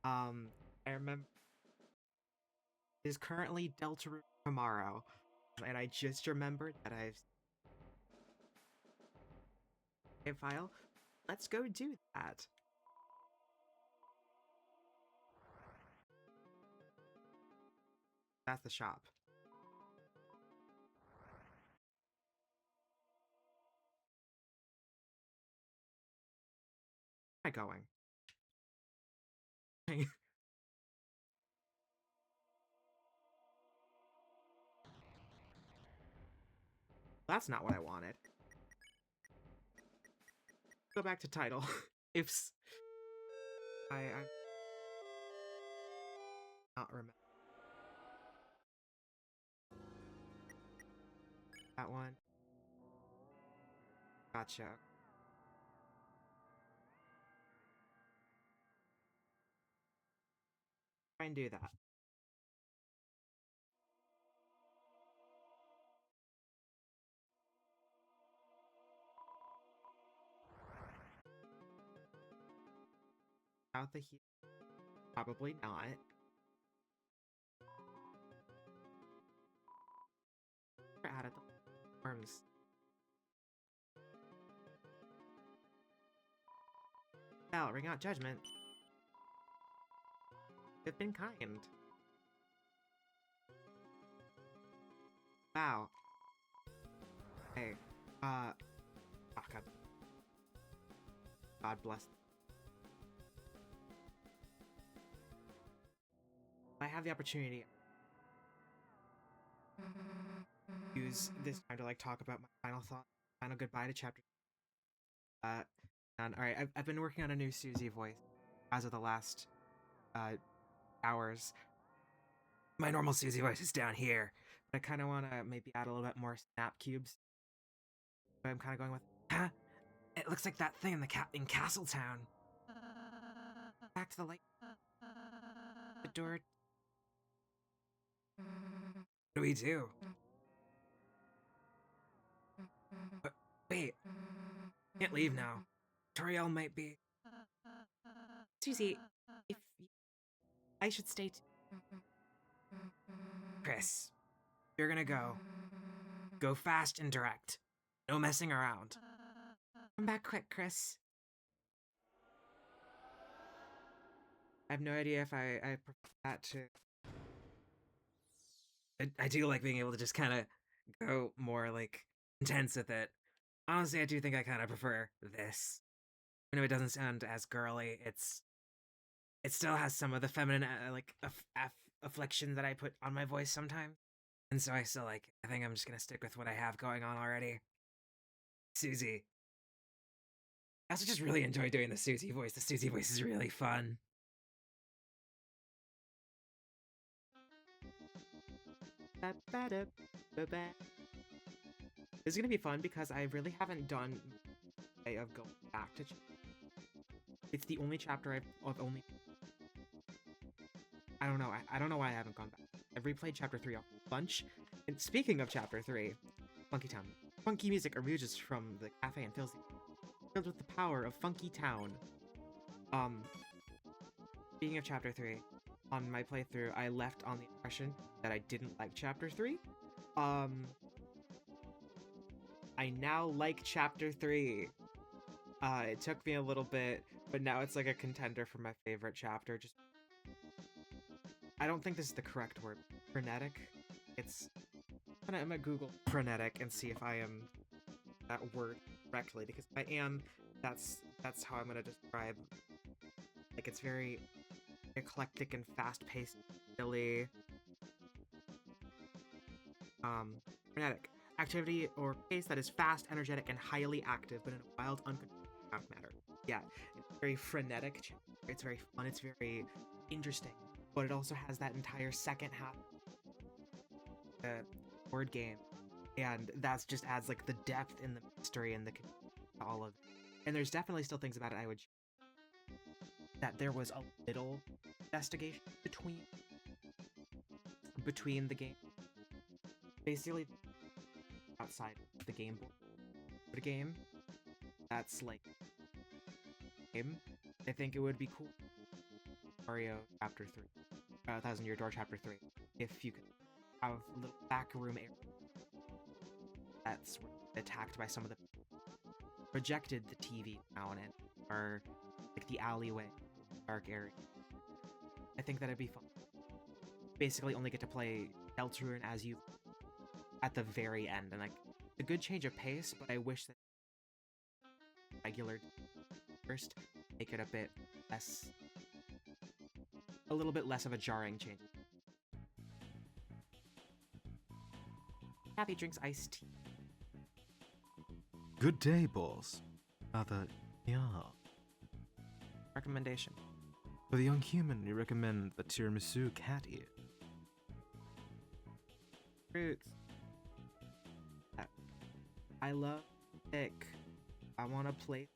I remember it is currently Deltarune tomorrow, and I just remembered that I've saved a file. Let's go do that. That's the shop. Where am I going? That's not what I wanted. Go back to title. If I'm not remember that one. Gotcha. Try and do that. Out the heat. Probably not. We're out of the arms. Bell, ring out judgment. You've been kind. Wow. Hey, oh God. God bless. I have the opportunity to use this time to like talk about my final thought, final goodbye to chapter. Uh, and all right, I've been working on a new Susie voice as of the last hours. My normal Susie voice is down here, but I kind of want to maybe add a little bit more snap cubes. So I'm kind of going with, huh? It looks like that thing in in Castletown. Back to the light. The door. What do we do? But wait, can't leave now. Toriel might be. Susie, if I should stay. Chris, you're gonna go. Go fast and direct. No messing around. Come back quick, Chris. I have no idea if I prefer that to. I do like being able to just kind of go more like intense with it. Honestly, I do think I kind of prefer this. I know it doesn't sound as girly. It still has some of the feminine like affliction that I put on my voice sometimes, and so I still like. I think I'm just gonna stick with what I have going on already. Susie. I also just really enjoy doing the Susie voice. The Susie voice is really fun. This is gonna be fun because I really haven't done a way of going back to. It's the only chapter I've only. I don't know. I don't know why I haven't gone back. I've replayed chapter 3 a bunch. And speaking of chapter 3, Funky Town. Funky music emerges from the cafe and fills filled with the power of Funky Town. Speaking of chapter 3, on my playthrough, I left on the impression that I didn't like chapter 3. I now like chapter 3. It took me a little bit, but now it's like a contender for my favorite chapter. Just, I don't think this is the correct word. Frenetic. I'm gonna Google frenetic and see if I am that word correctly, because if I am, that's how I'm gonna describe. Like, it's very eclectic and fast-paced, silly. Frenetic. Activity or pace that is fast, energetic, and highly active, but in a wild, uncontrolled matter. Yeah, it's very frenetic. It's very fun. It's very interesting. But it also has that entire second half word game, and that just adds like the depth and the mystery and the all of it. And there's definitely still things about it I would that there was a little investigation between the game, basically outside the game board. The game that's like game. I think it would be cool Mario Chapter 3, 1000 Year Door Chapter 3, if you could have a little back room area that's attacked by some of the projected the TV down in, or like the alleyway, dark area. I think that'd be fun. Basically, only get to play Deltarune as you at the very end, and like a good change of pace. But I wish that regular first make it a little bit less of a jarring change. Kathy drinks iced tea. Good day, boss. Yeah. Recommendation. For the young human, we recommend the tiramisu cat ear. Fruits. I love thick. I want to play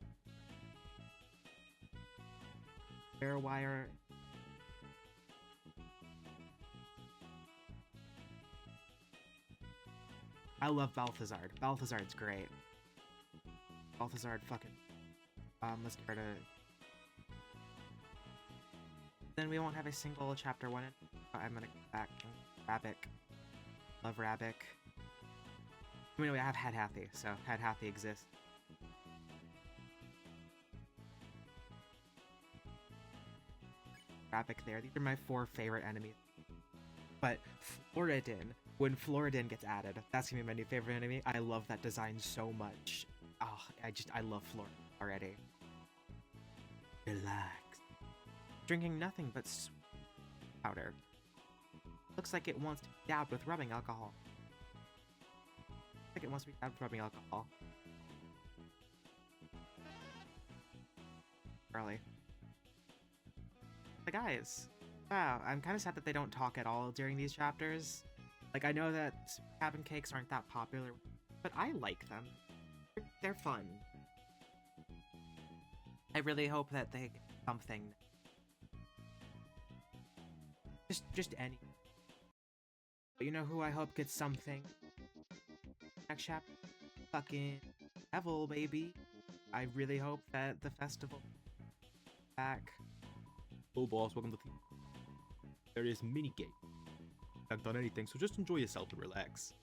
fair wire. I love Balthazar. Balthazar's great. Balthazar fucking. Let's get rid of. Then we won't have a single chapter 1. I'm gonna go back. Rabbik. Love Rabbik. I mean, we have Head Happy, so Head Happy exists. Rabbik there. These are my 4 favorite enemies. But Floridin, when Floridin gets added, that's gonna be my new favorite enemy. I love that design so much. Oh, I love Floridin already. Relax. Drinking nothing but powder. Looks like it wants to be dabbed with rubbing alcohol. Looks like it wants to be dabbed with rubbing alcohol. Early. The guys. Wow, I'm kind of sad that they don't talk at all during these chapters. Like, I know that cabin cakes aren't that popular, but I like them. They're fun. I really hope that they get something. Just any. But you know who I hope gets something? Next chapter? Fucking Neville, baby. I really hope that the festival back. Oh, boss, welcome to the There is minigame. I haven't done anything, so just enjoy yourself and relax.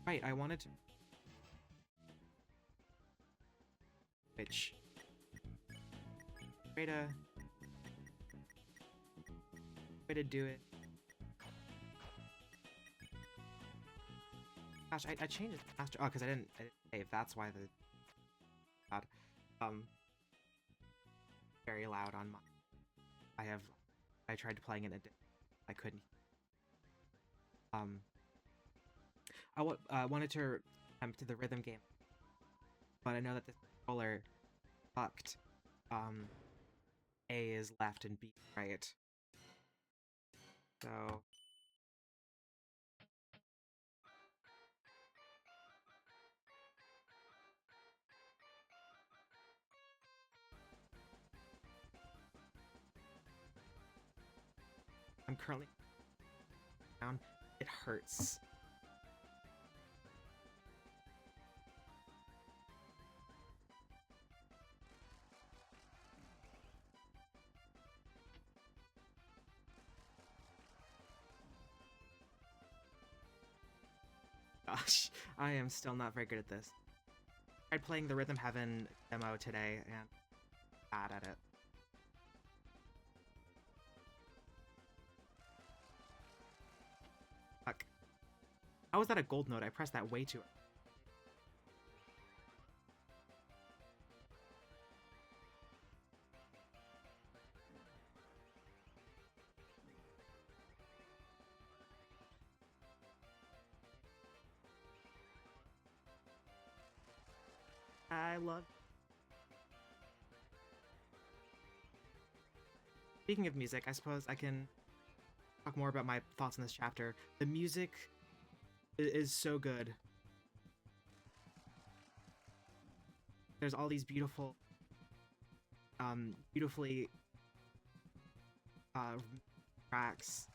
Right, I wanted to. Which. Way to do it. Gosh, I changed it faster. Oh, because I didn't save. That's why the very loud on my. I tried playing it. I couldn't. I wanted to attempt the rhythm game, but I know that this controller fucked. A is left and B right. So. I'm currently down. It hurts. Gosh, I am still not very good at this. I tried playing the Rhythm Heaven demo today and bad at it. Fuck. How was that a gold note? I pressed that way too. I love. Speaking of music, I suppose I can talk more about my thoughts on this chapter. The music is so good. There's all these beautifully tracks.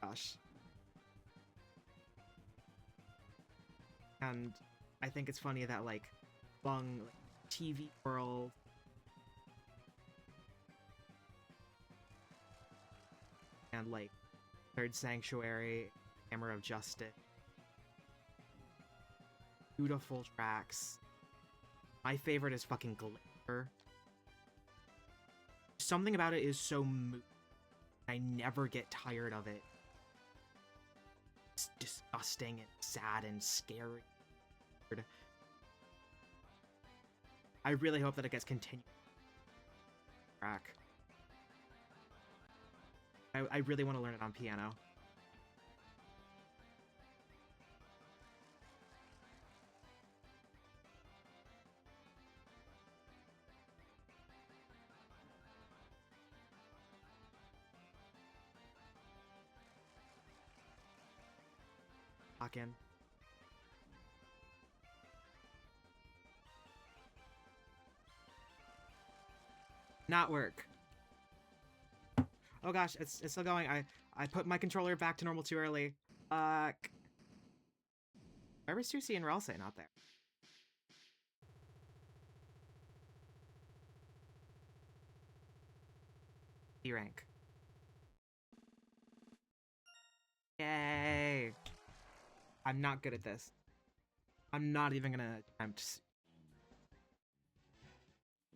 Gosh. And I think it's funny that like Bung TV world. And like Third Sanctuary, Hammer of Justice. Beautiful tracks. My favorite is fucking Glitter. Something about it is so moody. I never get tired of it. It's disgusting and sad and scary. I really hope that it gets continued. Track. I really want to learn it on piano. Lock in. Not work. Oh gosh, it's still going. I put my controller back to normal too early. Why were SUSIE and Ralsei not there? D rank. Yay! I'm not good at this. I'm not even gonna attempt.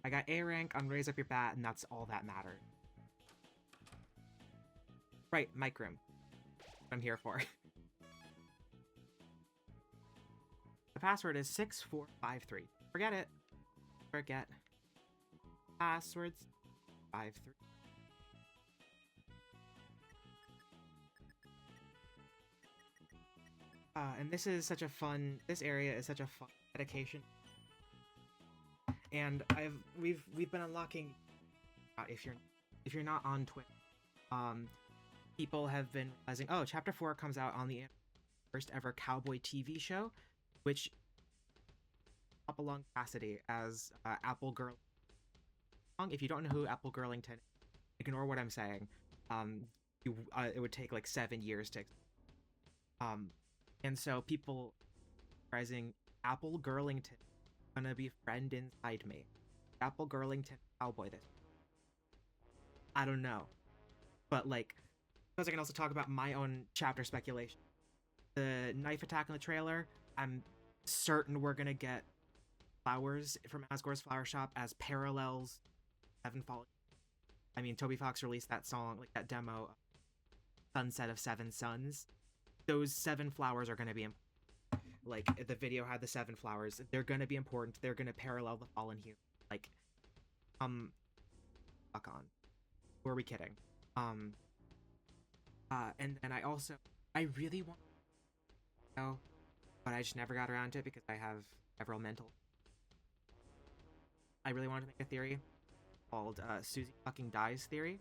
I got A rank on Raise Up Your Bat, and that's all that mattered. Right, mic room. I'm here for. The password is 6453. Forget it. Forget. Passwords 53. And this is such a fun. This area is such a fun dedication. And we've been unlocking. If you're not on Twitter, people have been realizing, oh, Chapter 4 comes out on the first ever cowboy TV show, which up along Cassidy as Apple Girl. If you don't know who Apple Girlington, ignore what I'm saying. It would take like 7 years to. And so people rising Apple Girlington gonna be friend inside me. Apple Girlington cowboy this. I don't know, but like, because I can also talk about my own chapter speculation. The knife attack in the trailer, I'm certain we're gonna get flowers from Asgore's Flower Shop as parallels. Sevenfold. I mean, Toby Fox released that song, like that demo, Sunset of Seven Suns. Those 7 flowers are gonna be important. Like, the video had the 7 flowers. They're gonna be important. They're gonna parallel the Fallen Human. Like, fuck on. Who are we kidding? And then I really want to know, but I just never got around to it because I have several mental. I really wanted to make a theory called SUSIE fucking dies theory.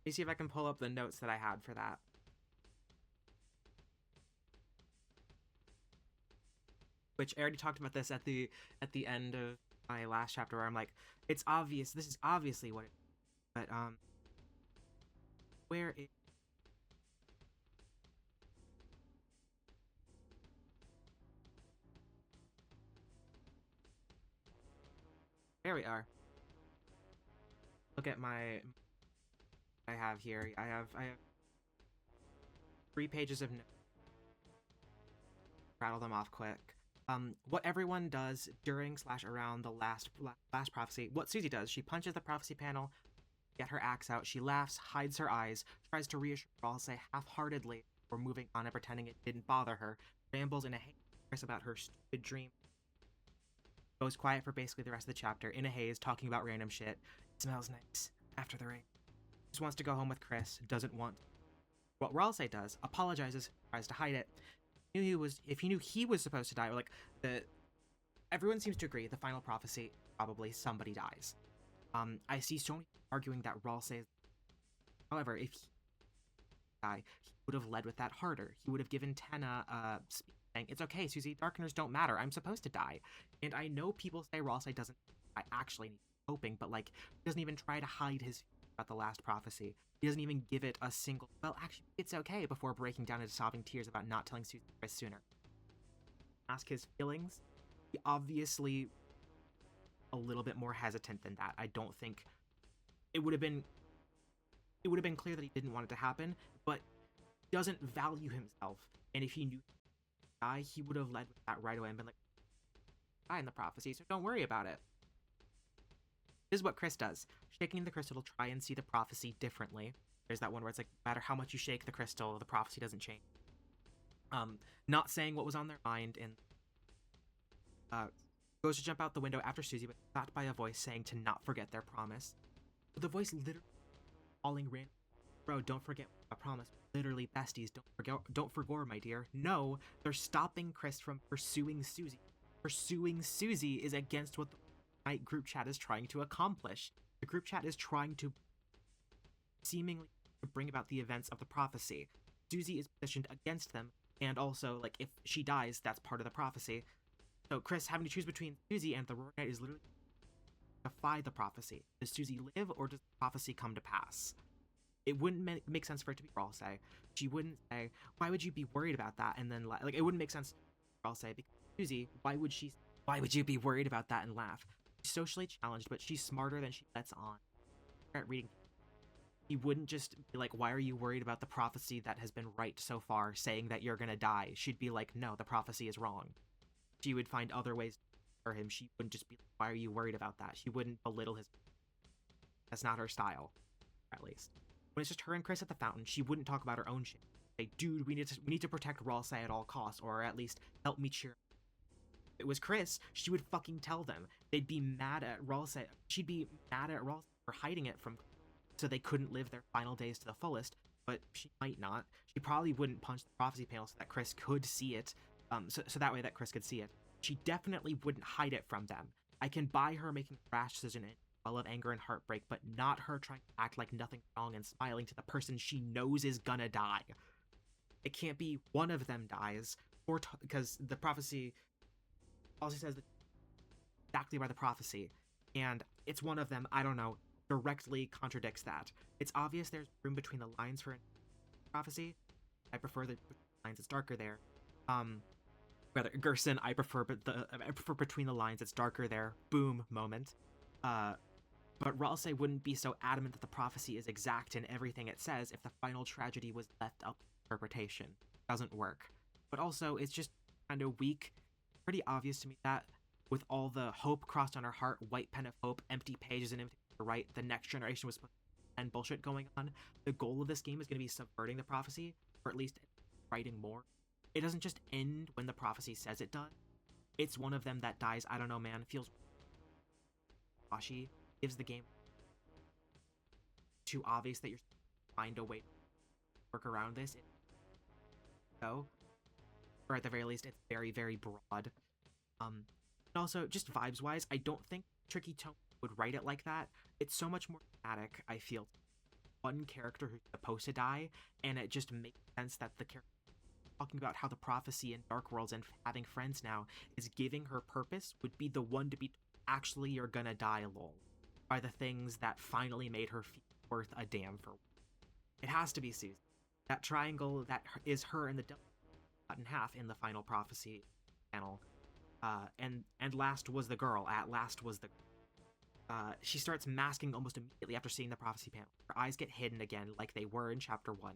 Let me see if I can pull up the notes that I had for that. Which I already talked about this at the end of my last chapter, where I'm like, it's obvious. This is obviously what it is. But where is? There we are. Look at my. I have here. I have 3 pages of notes. Rattle them off quick. What everyone does during / around the last prophecy. What SUSIE does, she punches the prophecy panel, get her axe out, she laughs, hides her eyes, tries to reassure Ralsei half-heartedly before moving on and pretending it didn't bother her, rambles in a haze about her stupid dream. Goes quiet for basically the rest of the chapter, in a haze, talking about random shit. It smells nice after the rain. Just wants to go home with Chris, doesn't want. What Ralsei does, apologizes, tries to hide it. If he knew he was supposed to die, or like everyone seems to agree the final prophecy, probably somebody dies. I see so many arguing that Ralsei. However, if he died, he would have led with that harder. He would have given Tenna saying, "It's okay, SUSIE. Darkeners don't matter. I'm supposed to die." And I know people say Ralsei doesn't. I actually need hoping, but like he doesn't even try to hide his about the last prophecy. He doesn't even give it a single, well, actually, it's okay, before breaking down into sobbing tears about not telling SUSIE sooner. Ask his feelings. He obviously a little bit more hesitant than that. I don't think it would have been clear that he didn't want it to happen, but he doesn't value himself. And if he knew he'd die, he would have led with that right away and been like, die in the prophecy, so don't worry about it. This is what Chris does. Shaking the crystal to try and see the prophecy differently. There's that one where it's like, no matter how much you shake the crystal, the prophecy doesn't change. Not saying what was on their mind, and goes to jump out the window after Susie, but stopped by a voice saying to not forget their promise. But the voice literally calling Rin, bro, don't forget a promise. Literally, besties, don't forget, my dear. No, they're stopping Chris from pursuing Susie. Pursuing Susie is against what the night group chat is trying to accomplish. The group chat is trying to seemingly bring about the events of the prophecy. Susie is positioned against them, and also, like, if she dies, that's part of the prophecy. So Chris having to choose between Susie and the Roaring Knight is literally defy the prophecy. Does Susie live, or does the prophecy come to pass? It wouldn't make sense for it to be Ralsei. She wouldn't say, why would you be worried about that? And then, like, it wouldn't make sense for Ralsei, because Susie, why would you be worried about that and laugh? She's socially challenged, but she's smarter than she lets on. At reading, he wouldn't just be like, why are you worried about the prophecy that has been right so far, saying that you're gonna die? She'd be like, no, the prophecy is wrong. She would find other ways for him. She wouldn't just be like, why are you worried about that? She wouldn't belittle his. That's not her style, at least. When it's just her and Chris at the fountain, she wouldn't talk about her own shit. Say, dude, we need to protect Ralsei at all costs, or at least help me cheer. If it was Chris, she would fucking tell them. They'd be mad at Ralsei. She'd be mad at Ralsei for hiding it from, so they couldn't live their final days to the fullest. But she might not. She probably wouldn't punch the prophecy panel so that Chris could see it. So that way that Chris could see it. She definitely wouldn't hide it from them. I can buy her making a rash decision in a well of anger and heartbreak, but not her trying to act like nothing wrong and smiling to the person she knows is gonna die. It can't be one of them dies, or because the prophecy also says that exactly by the prophecy, and it's one of them. I don't know, directly contradicts that. It's obvious there's room between the lines for prophecy. I prefer the lines; it's darker there. Rather, Gerson, I prefer between the lines. It's darker there. Boom moment. But Ralsei wouldn't be so adamant that the prophecy is exact in everything it says if the final tragedy was left up to interpretation. Doesn't work. But also, it's just kind of weak. Pretty obvious to me that with all the hope crossed on her heart, white pen of hope, empty pages and empty to write, the next generation was and bullshit going on. The goal of this game is going to be subverting the prophecy, or at least writing more. It doesn't just end when the prophecy says it does. It's one of them that dies. I don't know, man. It feels washy. Gives the game too obvious that you're find a way to work around this. So, or at the very least, it's very, very broad. And also, just vibes-wise, I don't think Tricky Tone would write it like that. It's so much more dramatic, I feel. One character who's supposed to die, and it just makes sense that the character talking about how the prophecy in Dark Worlds and having friends now is giving her purpose would be the one to be actually you're gonna die, lol. Are the things that finally made her feel worth a damn for. It has to be Susie. That triangle that is her and the devil cut in half in the final prophecy panel. And last was the girl. At last was the. She starts masking almost immediately after seeing the prophecy panel. Her eyes get hidden again, like they were in Chapter 1.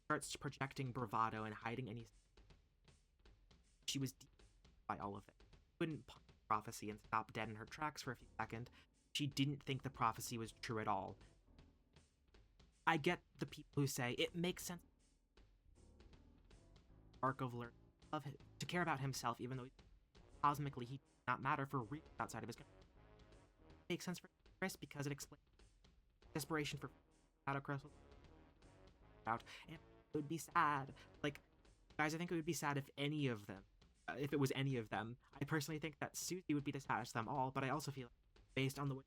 Starts projecting bravado and hiding any. She was deep by all of it. Couldn't punch the prophecy and stop dead in her tracks for a few seconds. She didn't think the prophecy was true at all. I get the people who say it makes sense. Arc of learning to care about himself, even though cosmically he does not matter for reasons outside of his control. It makes sense for Chris because it explains desperation for Shadow Crystal out, and it would be sad. Like, guys, I think it would be sad if any of them, if it was any of them. I personally think that Susie would be the saddest of them all, but I also feel based on the way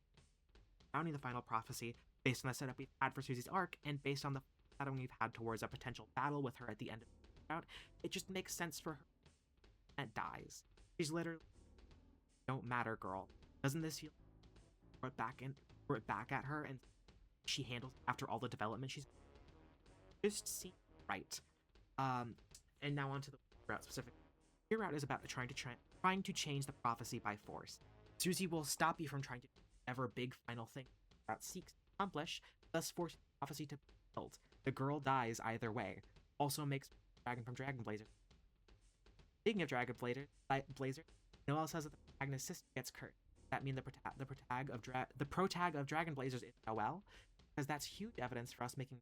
surrounding the final prophecy, based on the setup we've had for Susie's arc, and based on the foreshadowing we've had towards a potential battle with her at the end of the route, it just makes sense for her that dies. She's literally don't matter, girl. Doesn't this feel throw it back at her, and she handles after all the development she's just seems right. And now onto the route specifically. Your route is about trying to change the prophecy by force. SUSIE will stop you from trying to do whatever big final thing that seeks to accomplish, thus forcing the prophecy to be fulfilled. The girl dies either way. Also makes Dragon from Dragon Blazer. Speaking of Dragon Blazer, Noelle says that the protagonist's sister gets cursed. That mean the protag of Dragon Blazers is Noelle? Because that's huge evidence for us making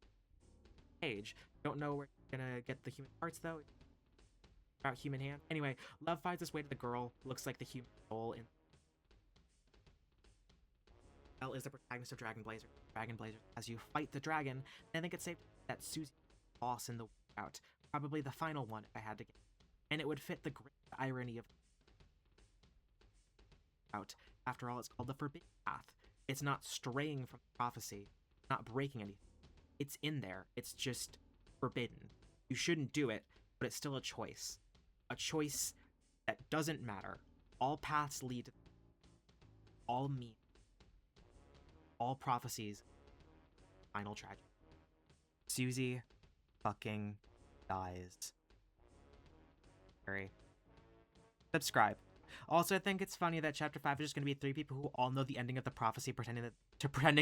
page. Don't know where we're gonna get the human parts though. About human hand. Anyway, love finds its way to the girl. Looks like the human soul in. Noelle is the protagonist of Dragon Blazer. As you fight the dragon, and I think it's safe that SUSIE boss in the out. Probably the final one if I had to get. And it would fit the great irony of out. After all, it's called the Forbidden Path. It's not straying from prophecy, not breaking anything. It's in there. It's just forbidden. You shouldn't do it, but it's still a choice. A choice that doesn't matter. All paths lead to all mean. All prophecies. Final tragedy. SUSIE fucking dies. Very. Subscribe. Also, I think it's funny that Chapter 5 is just going to be 3 people who all know the ending of the prophecy pretending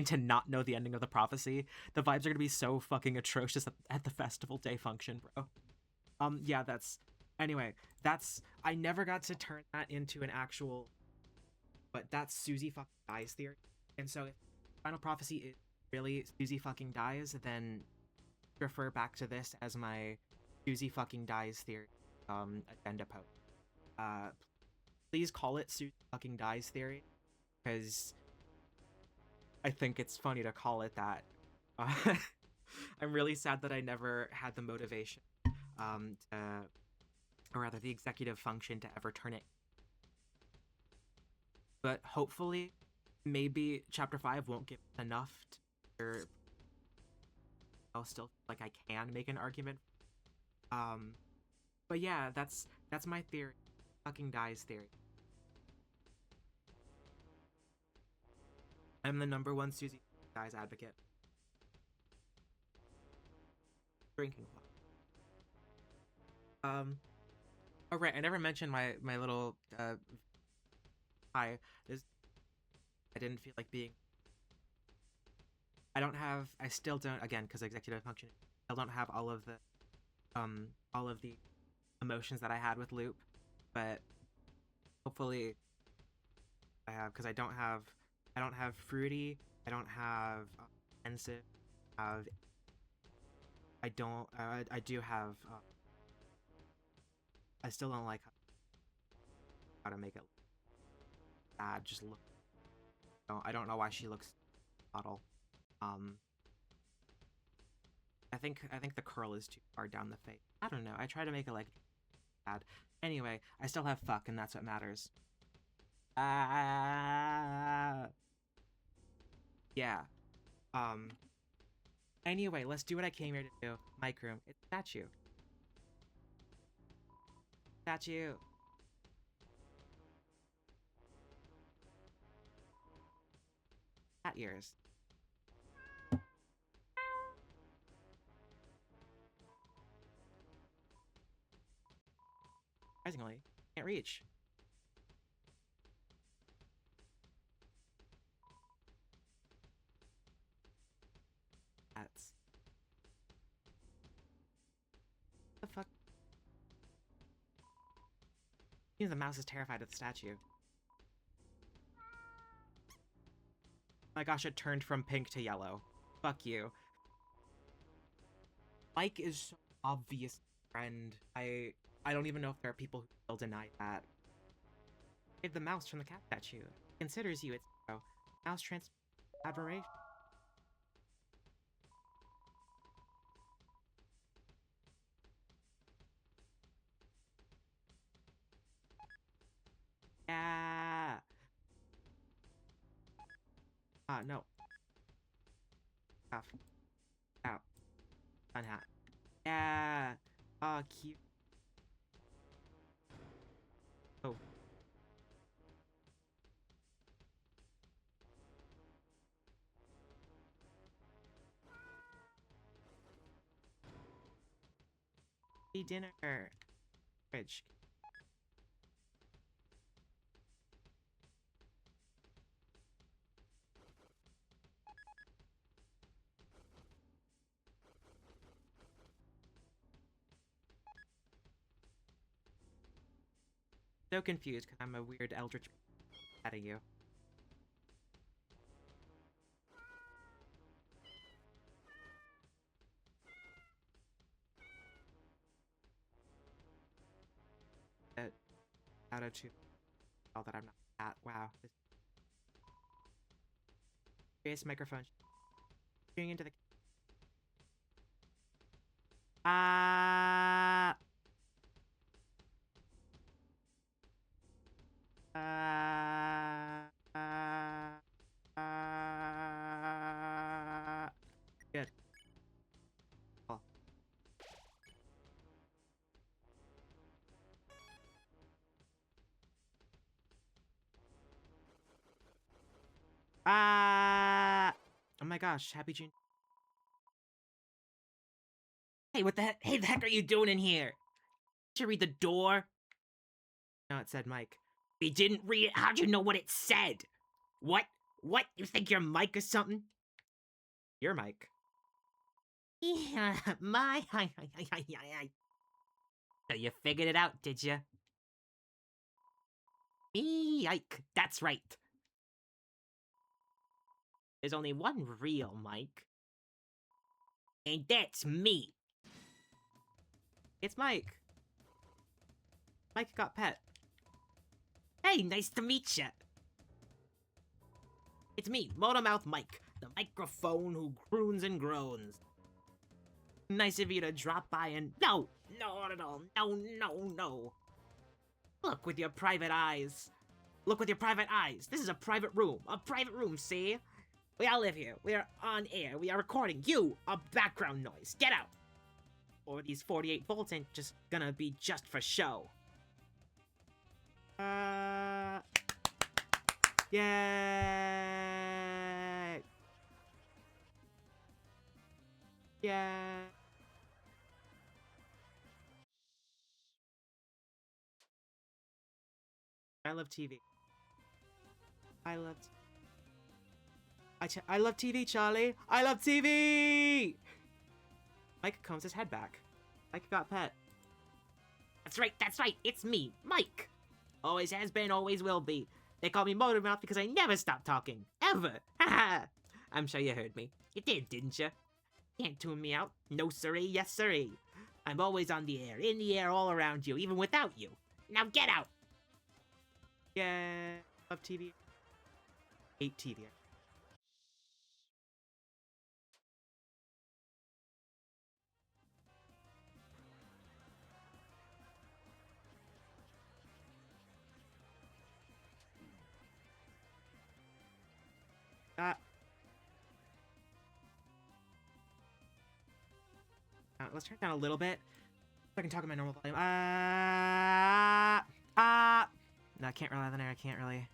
to not know the ending of the prophecy. The vibes are going to be so fucking atrocious at the festival day function, bro. Yeah, anyway, I never got to turn that into an actual, but that's SUSIE fucking dies theory. And so if final prophecy is really SUSIE fucking dies, then refer back to this as my SUSIE fucking dies theory, agenda post. Please call it SUSIE fucking dies theory, because I think it's funny to call it that. I'm really sad that I never had the motivation, or rather the executive function to ever turn it. But hopefully, maybe Chapter 5 won't give enough to I'll still feel like I can make an argument. But yeah, that's my theory. Fucking dies theory. I'm the #1 SUSIE dies advocate. Drinking club. Oh right, I never mentioned my little I didn't feel like being. I still don't, again, because executive function, I don't have all of the emotions that I had with Loop, but hopefully I have, because I don't have fruity, I don't have pensive, I do have, I still don't like how to make it bad, just look, I don't know why she looks bottle. I think the curl is too far down the face. I don't know. I try to make it like bad. Anyway, I still have fuck, and that's what matters. Yeah. Anyway, let's do what I came here to do. Mic room. It's statue. Statue. Cat ears. Surprisingly, can't reach. That's the fuck. Even the mouse is terrified of the statue. My gosh, it turned from pink to yellow. Fuck you. Mike is so obvious friend. I don't even know if there are people who still deny that. Save the mouse from the cat statue. It considers you its hero. Mouse trans aberration. Yeah. No. Off. Out. Fun hat. Yeah. Cute. Oh. Hey, dinner. Fridge. So confused because I'm a weird eldritch at you. Out of two. Oh, that I'm not that. Wow. This microphone. Tuning into the. Ah. Good. Oh. Oh my gosh, happy June. Hey, what the heck? Hey, the heck are you doing in here? Did you read the door? No, it said Mike. You didn't read it? How'd you know what it said? What? What? You think you're Mike or something? You're Mike. Yeah, my. So you figured it out, did you? Me, Ike. That's right. There's only one real Mike. And that's me. It's Mike. Mike got pet. Hey, nice to meet ya. It's me, Motomouth Mike, the microphone who croons and groans. Nice of you to drop by and... No! Not at all. No, no, no. Look with your private eyes. Look with your private eyes. This is a private room. A private room, see? We all live here. We are on air. We are recording. You are background noise. Get out. Or these 48 volts ain't just gonna be just for show. Yay! Yay! I love TV. I love TV, Charlie. I love TV. Mike combs his head back. Mike got pet. That's right. That's right. It's me, Mike. Always has been, always will be. They call me Motormouth because I never stop talking. Ever. Haha. I'm sure you heard me. You did, didn't you? Can't tune me out. No siree, yes siree. I'm always on the air, in the air, all around you, even without you. Now get out. Yeah. Love TV. Hate TV. Let's turn it down a little bit so I can talk at my normal volume. No, I can't really have an air. I can't really.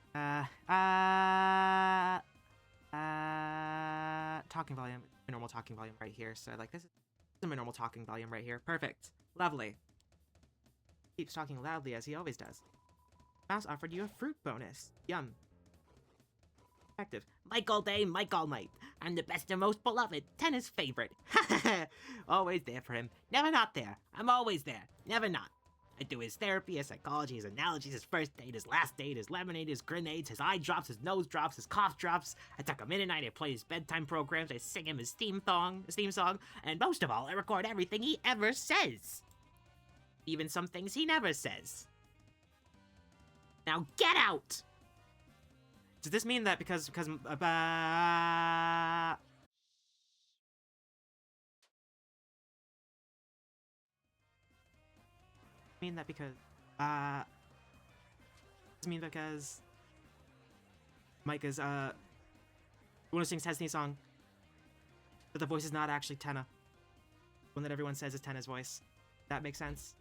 Talking volume. My normal talking volume right here. So, like, this is my normal talking volume right here. Perfect. Lovely. Keeps talking loudly as he always does. Mouse offered you a fruit bonus. Yum. Effective. Mike all day, Mike all night. I'm the best and most beloved. 10 is favorite. Always there for him. Never not there. I'm always there. Never not. I do his therapy, his psychology, his analogies, his first date, his last date, his lemonade, his grenades, his eye drops, his nose drops, his cough drops. I tuck him in at night, I play his bedtime programs, I sing him his theme song, and most of all, I record everything he ever says. Even some things he never says. Now get out! Does this mean that because mean that because does it mean because Mike is one who sings Tenny's song, but the voice is not actually Tenna. One that everyone says is Tenna's voice. That makes sense.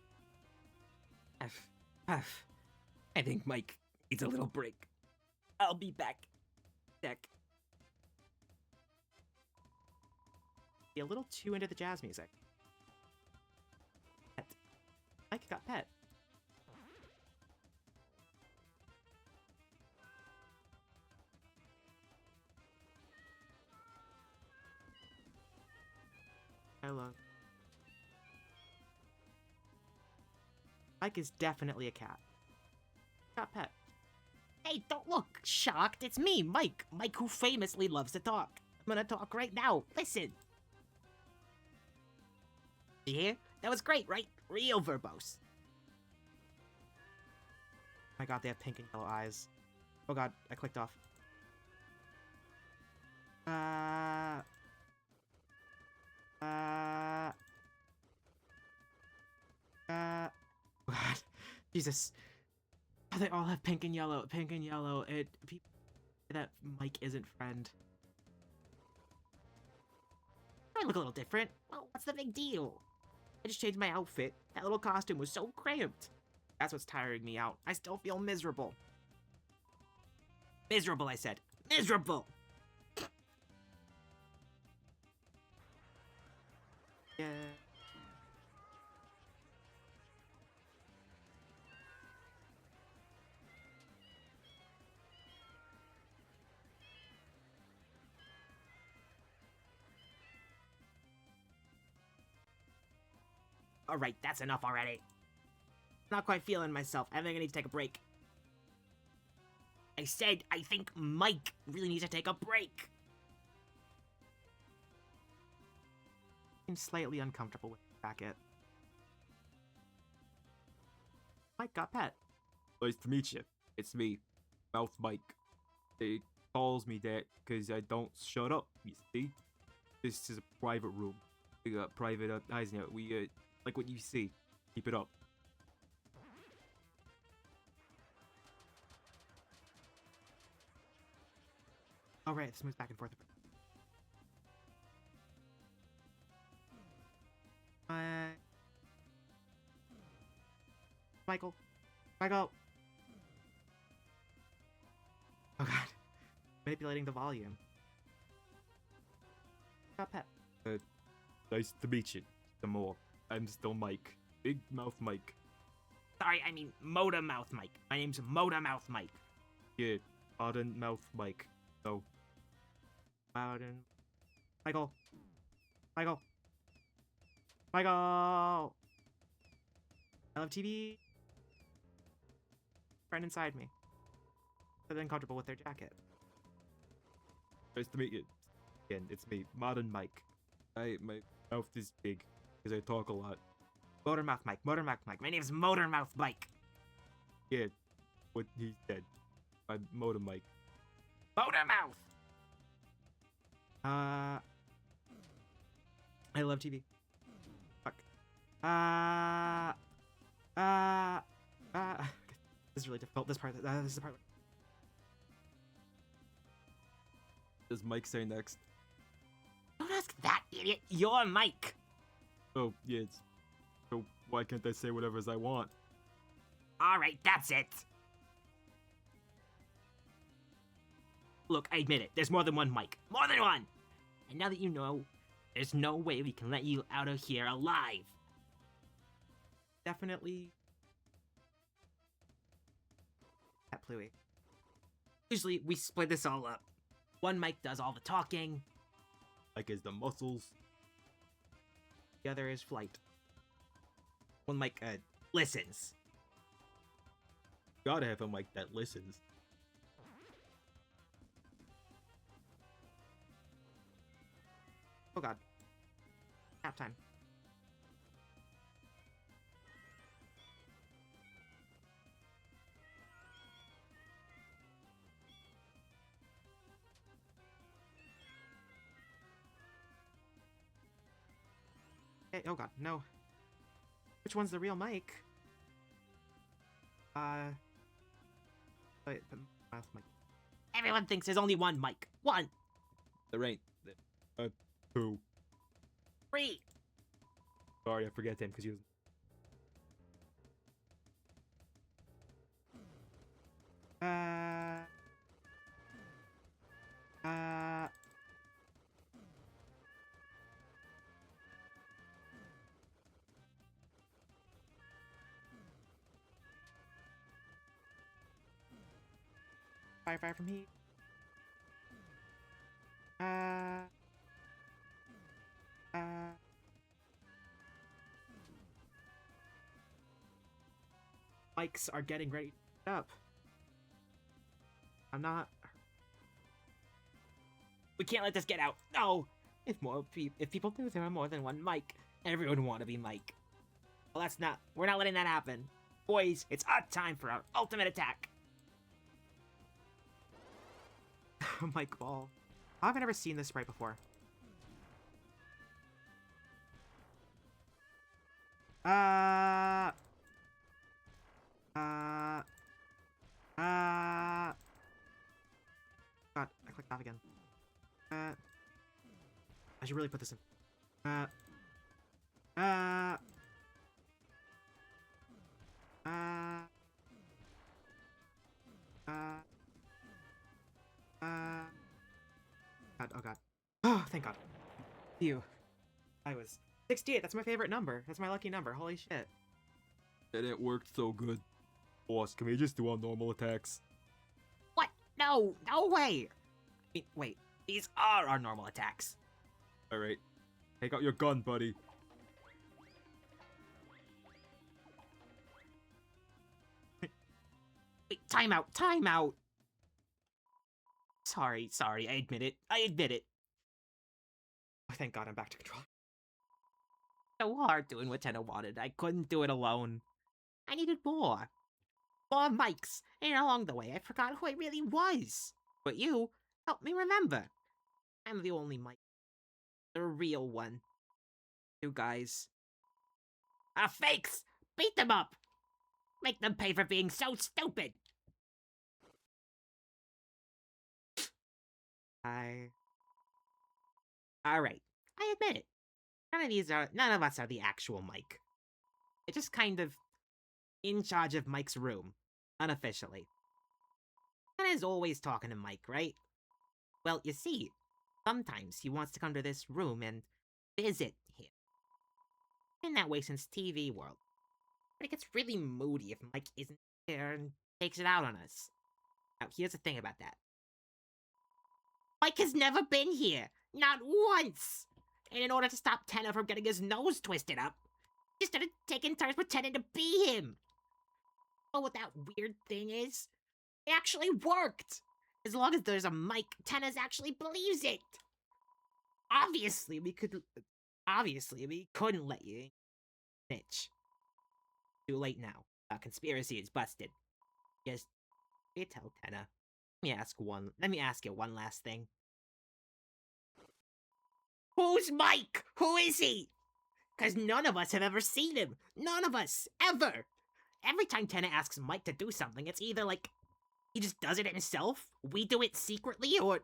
I think Mike needs a little break. I'll be back. Be a little too into the jazz music. Pet. Mike got pet. I love. Mike is definitely a cat. Got pet. Hey, don't look shocked. It's me, Mike. Mike, who famously loves to talk. I'm gonna talk right now. Listen. You hear? That was great, right? Real verbose. Oh my god, they have pink and yellow eyes. Oh god, I clicked off. Oh god. Jesus. Oh, they all have pink and yellow. Pink and yellow. People that Mike isn't friend. I look a little different. Well, what's the big deal? I just changed my outfit. That little costume was so cramped. That's what's tiring me out. I still feel miserable. Miserable, I said. Miserable! Yeah. Alright, that's enough already. Not quite feeling myself. I think I need to take a break. I said I think Mike really needs to take a break. I'm slightly uncomfortable with the jacket. Mike got pet. Nice to meet you. It's me, Mouth Mike. It calls me that because I don't shut up, you see? This is a private room. We got private eyes now. We, like what you see. Keep it up. Oh right, this moves back and forth. Michael. Michael. Oh god. Manipulating the volume. Got pet. Nice to meet you. Some more. I'm still Mike. Big Mouth Mike. Sorry, I mean Motor Mouth Mike. My name's Motor Mouth Mike. Yeah, modern Mouth Mike. So, Loudon. Michael. Michael. Michael. I love TV. Friend inside me. But then comfortable with their jacket. nice to meet you. Again, it's me, modern Mike. My mouth is big because I talk a lot. Motor Mouth Mike. Motor Mouth Mike. My name's Motor Mouth Mike. Yeah, what he said. I'm Motor Mike. Motor Mouth! I love TV. Fuck. This is really difficult. This part. This is the part. Does Mike say next? Don't ask that, idiot. You're Mike. Oh, yeah, it's... So why can't I say whatever I want? Alright, that's it. Look, I admit it. There's more than one Mike. More than one! And now that you know, there's no way we can let you out of here alive. Definitely. Pet Pluie. Usually, we split this all up. One Mike does all the talking. Like is the muscles. The other is Flight. One Mike, listens. Gotta have a Mike that listens. Oh god. Nap time. Hey, oh god, no. Which one's the real Mike? Wait, the mouth Mike. Everyone thinks there's only one Mike. One. There ain't. Two. Three. Sorry, I forget him because he was... Fire from heat. Mics are getting ready to get up. I'm not. We can't let this get out. No. If people knew there were more than one Mike, everyone would want to be Mike. Well, that's not. We're not letting that happen. Boys, it's our time for our ultimate attack. Mike Ball. How have I never seen this right before? God, I clicked off again. I should really put this in. God, oh god. Oh, thank god. Phew. I was 68, that's my favorite number. That's my lucky number, holy shit. And it worked so good. Boss, can we just do our normal attacks? What? No, no way. Wait, these are our normal attacks. Alright. Take out your gun, buddy. Wait, time out, time out. Sorry, I admit it. Oh, thank god I'm back to control. So hard doing what Tenno wanted. I couldn't do it alone. I needed more. More mics. And along the way, I forgot who I really was. But you helped me remember. I'm the only Mike. The real one. You guys. Ah, fakes! Beat them up! Make them pay for being so stupid! Alright, I admit it. None of us are the actual Mike. It's just kind of in charge of Mike's room, unofficially. And is always talking to Mike, right? Well, you see, sometimes he wants to come to this room and visit here. Been that way since TV World. But it gets really moody if Mike isn't there and takes it out on us. Now, here's the thing about that. Mike has never been here! Not once! And in order to stop Tenno from getting his nose twisted up, he started taking turns pretending to be him. Oh, what that weird thing is? It actually worked! As long as there's a Mike, Tenno actually believes it! Obviously, we couldn't let you snitch. Too late now. Conspiracy is busted. Just, you tell Tenno. Let me ask you one last thing. Who's Mike? Who is he? Because none of us have ever seen him. None of us. Ever. Every time Tenno asks Mike to do something, it's either like he just does it himself, we do it secretly, or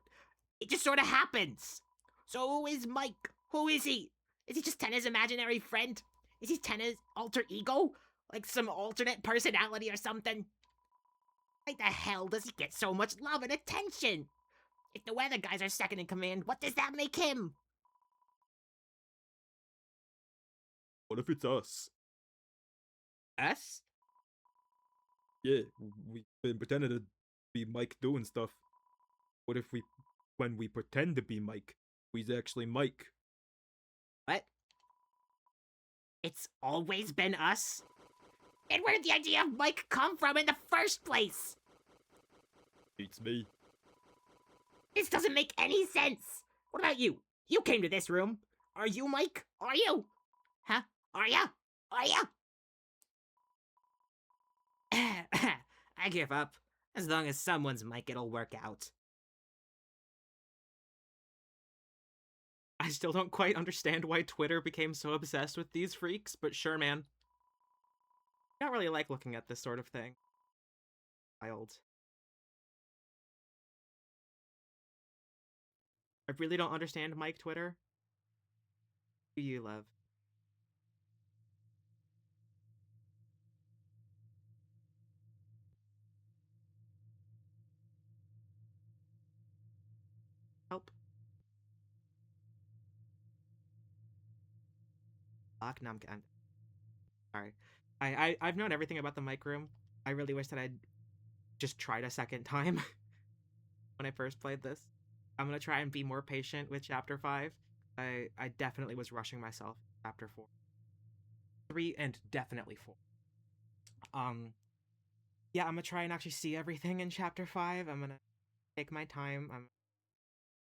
it just sort of happens. So who is Mike? Who is he? Is he just Tenno's imaginary friend? Is he Tenno's alter ego? Like some alternate personality or something? Why the hell does he get so much love and attention? If the weather guys are second in command, what does that make him? What if it's us? Us? Yeah, we've been pretending to be Mike doing stuff. What if when we pretend to be Mike, we's actually Mike? What? It's always been us? And where did the idea of Mike come from in the first place? Beats me. This doesn't make any sense. What about you? You came to this room. Are you Mike? Are you? Huh? Are ya? Are ya? I give up. As long as someone's Mike, it'll work out. I still don't quite understand why Twitter became so obsessed with these freaks, but sure, man. I don't really like looking at this sort of thing. Wild. I really don't understand Mike Twitter. Who you love? Help. Fuck, no, I'm sorry. I've known everything about the Mike room. I really wish that I'd just tried a second time when I first played this. I'm gonna try and be more patient with Chapter 5. I definitely was rushing myself. Chapter 4. 3 and definitely 4. Yeah, I'm gonna try and actually see everything in Chapter 5. I'm gonna take my time. I'm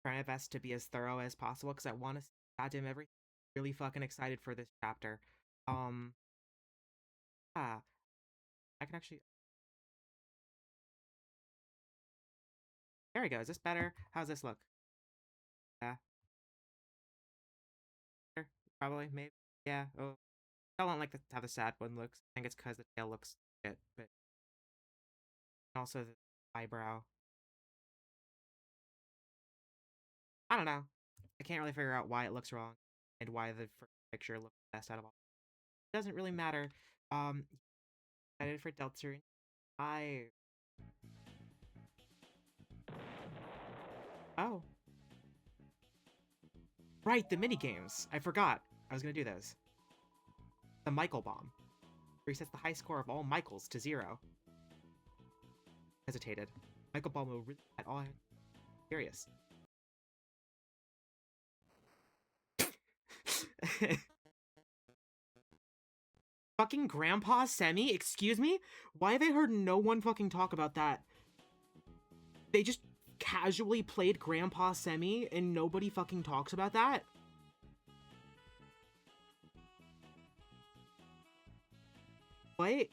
trying my best to be as thorough as possible because I want to see goddamn everything. Really fucking excited for this chapter. Ah, I can actually. There we go. Is this better? How's this look? Yeah. Better? Probably, maybe. Yeah. Oh, I don't like how the sad one looks. I think it's because the tail looks shit, but also the eyebrow. I don't know. I can't really figure out why it looks wrong and why the first picture looks best out of all. It doesn't really matter. Excited for Deltarune. Oh. Right, the mini games. I forgot. I was gonna do those. The Michael Bomb. Resets the high score of all Michaels to 0. Hesitated. Michael Bomb will really at all curious. Fucking Grandpa Semi? Excuse me? Why have I heard no one fucking talk about that? They just casually played Grandpa Semi and nobody fucking talks about that? What?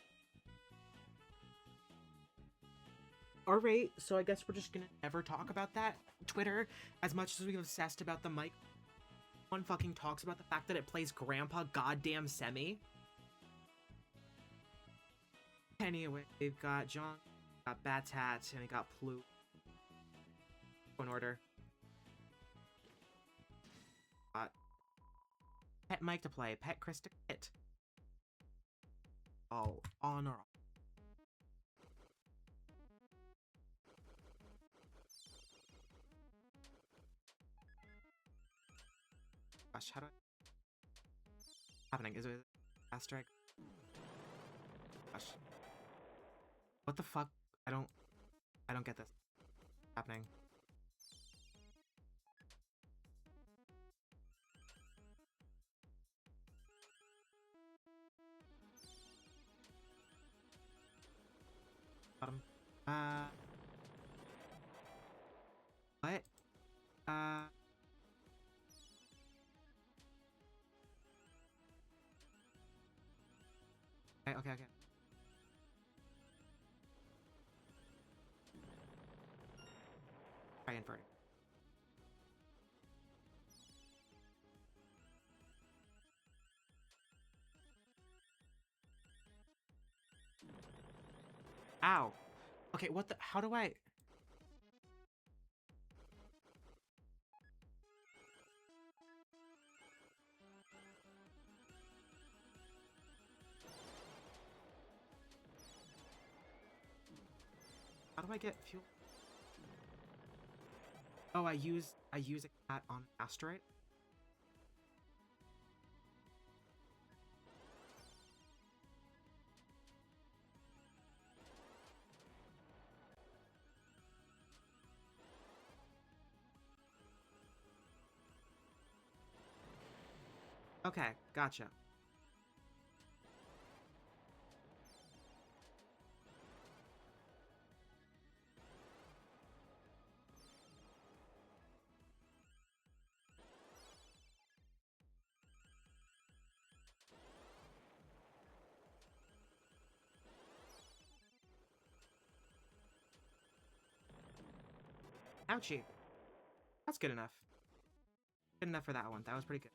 Alright, so I guess we're just gonna never talk about that. Twitter, as much as we've obsessed about the mic, no one fucking talks about the fact that it plays Grandpa goddamn Semi. Anyway, we've got John, got Battat, and we got Plu. In order. Got Pet Mike to play, Pet Chris to hit. Oh, on or off. Gosh, how do I... Happening? Is it fast strike? Gosh. What the fuck? I don't get this. Happening. Bottom. What? Okay. Try inverting. Ow. Okay, what the... How do I... How do I get fuel? Oh, I use a cat on an asteroid? Okay, gotcha. Ouchie. That's good enough. Good enough for that one. That was pretty good.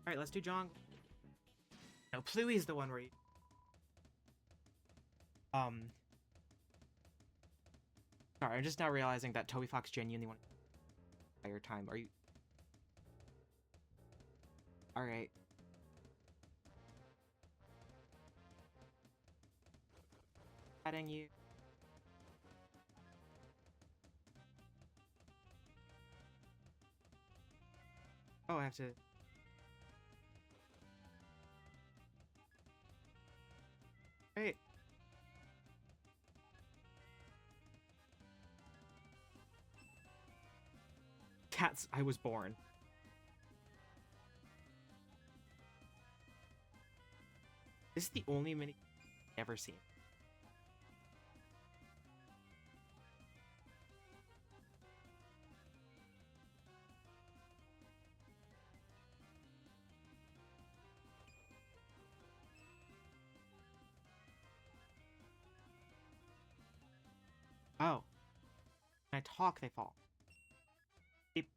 Alright, let's do Jong. No, Pluey's the one where you... Sorry, I'm just now realizing that Toby Fox genuinely wanted entire time. Are you... Alright. Adding you. Oh, I have to... Great. Cats, I was born. This is the only mini I've ever seen. Oh. When I talk, they fall. Beep.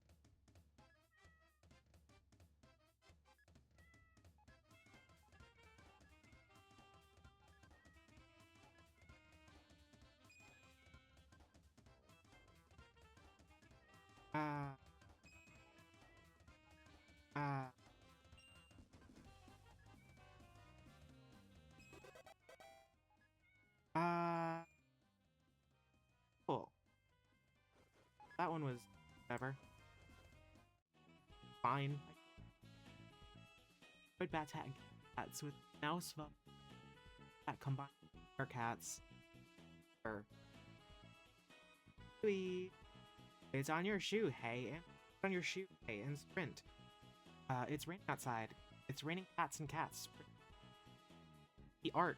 Uh. Uh. Cool. That one was whatever. Fine. Good battat and cats with mouse that combined our cats. Or it's on your shoe, hey, and on your shoe, hey, and sprint. It's raining outside. It's raining cats and cats. The arc.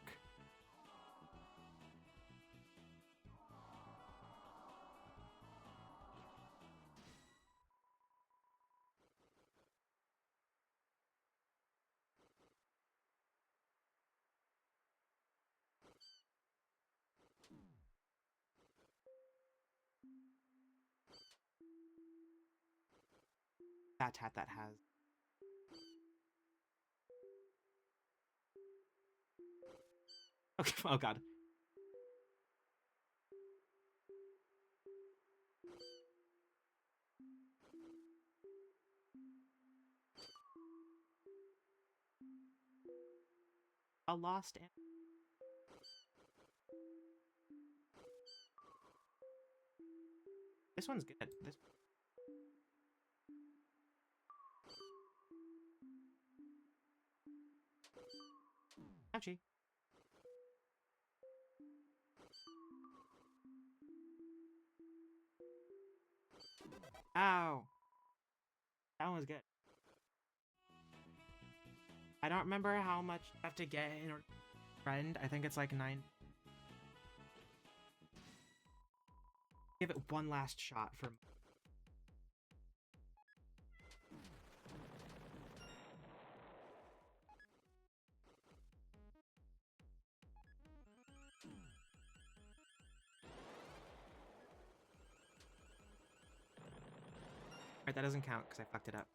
Battat that has. Okay, oh god. A lost and this one's good. This Ouchie. Ow. That one was good. I don't remember how much you have to get in order to friend. I think it's like 9. Give it one last shot for. Alright, that doesn't count because I fucked it up.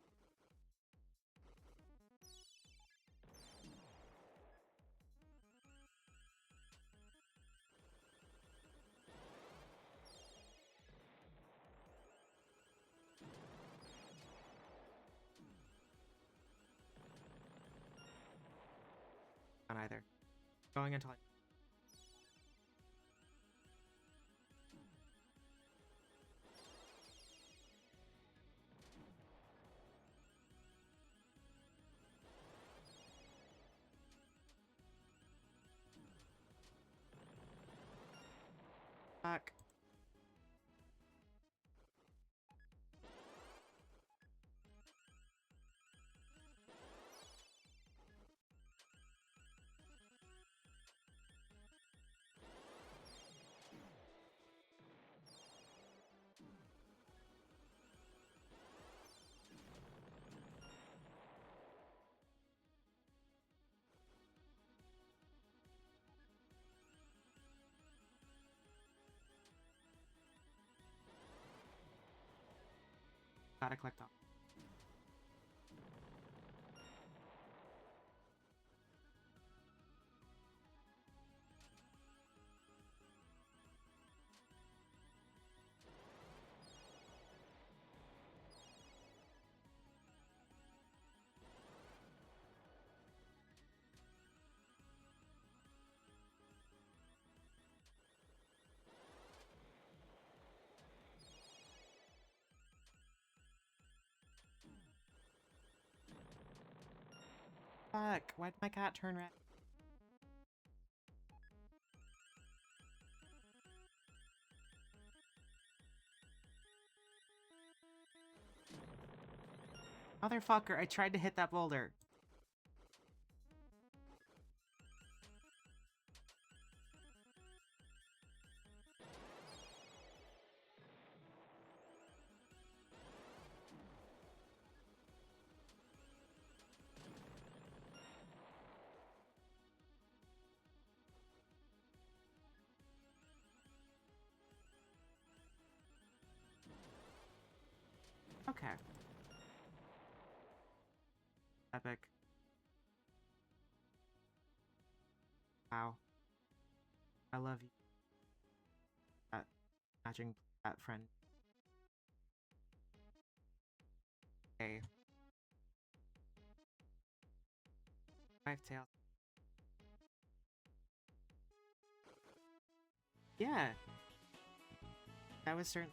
Not either. Going until I. Fuck. Gotta collect off. Fuck. Why'd my cat turn red? Motherfucker, I tried to hit that boulder. Okay. Epic. Wow. I love you. That matching that friend. Okay. 5 tails. Yeah. That was certain.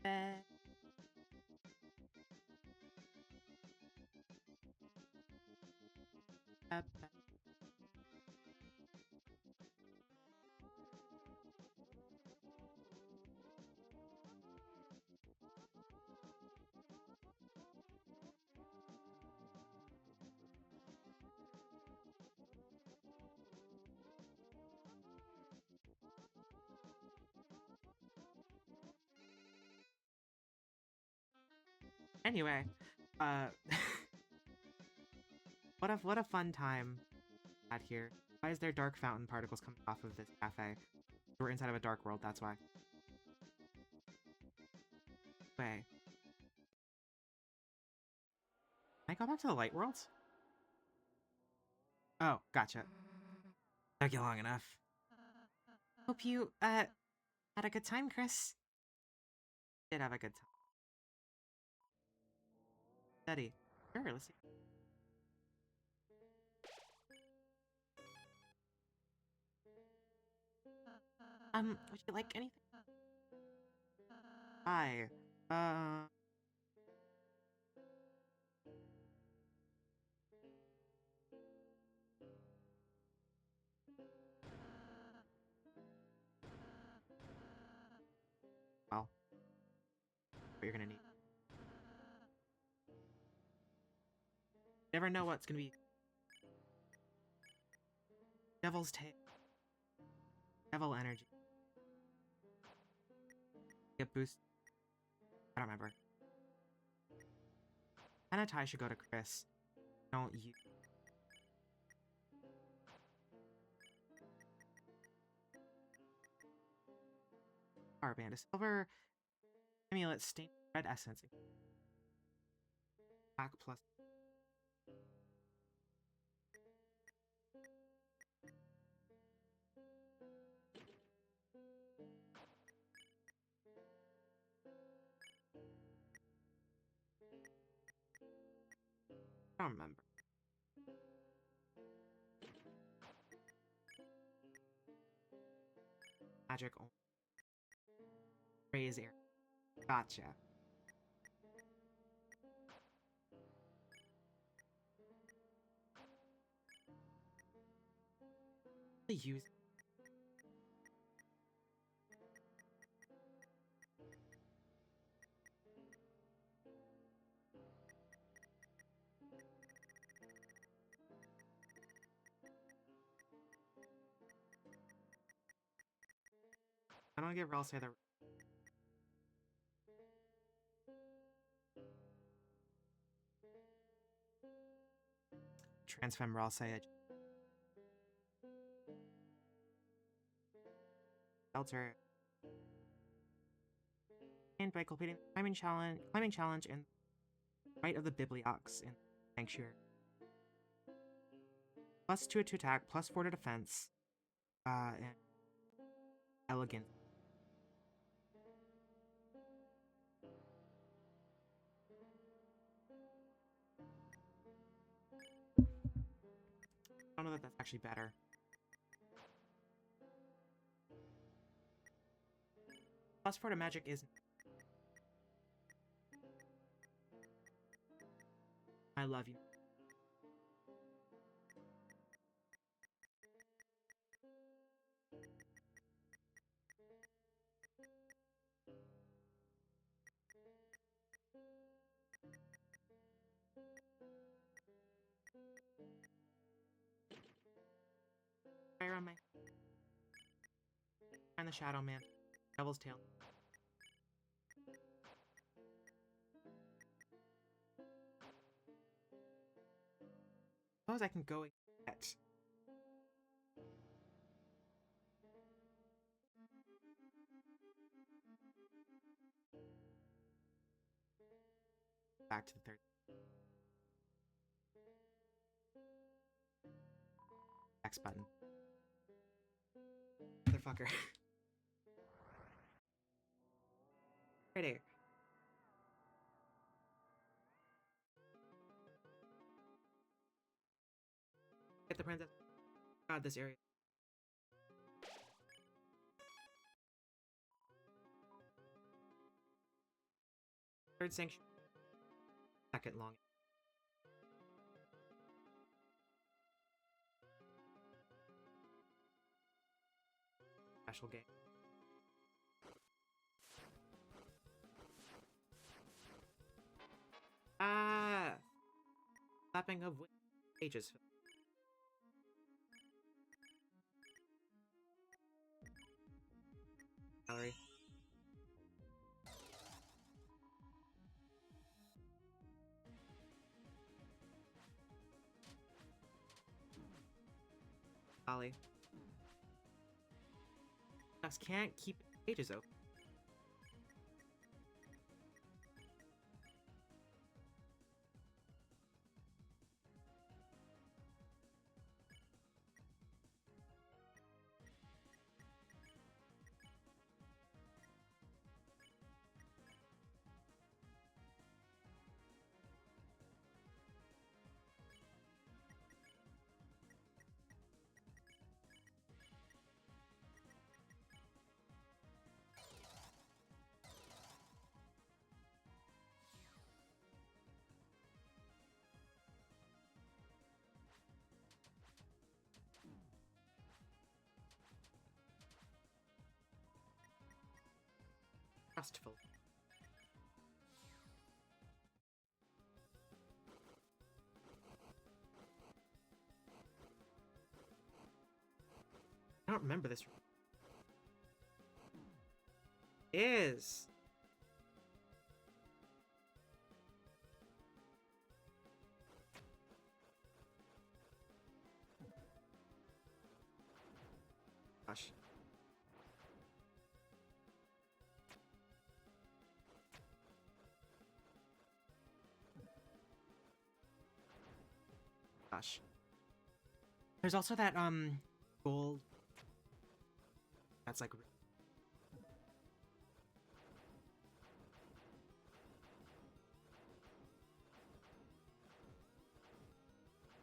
Uh, Anyway, uh, what a fun time at here. Why is there dark fountain particles coming off of this cafe? We're inside of a dark world, that's why. Wait. Can I go back to the light world? Oh, gotcha. Took you long enough. Hope you, had a good time, Chris. Did have a good time. Steady. Sure, let's see. Would you like anything? Hi. Well, what you're gonna need. Never know what's gonna be. Devil's tail. Devil energy. Get boost. I don't remember. Anatai should go to Chris. Don't you? Power band. A silver amulet stained red essence. Attack plus. I don't remember. Magic only. Raise air. Gotcha. Use. I don't give Ralsei the. Transfem Ralsei. Deltarune. And by completing the climbing challenge in right of the Bibliox in Sanctuary. +2 to attack, +4 to defense. And elegant. I don't know that that's actually better. +4 to magic is. I love you. Right around my. Find the Shadow Man. Devil's Tail. suppose I can go and get. Back to the third. X button. Motherfucker. Right here. Get the princess. God, this area. Third sanctuary. Second long. Special game. Ah! Slapping of pages. Gallery. Ollie. Just can't keep pages open. Trustful. I don't remember this. Is. Gosh. Gosh. There's also that gold that's like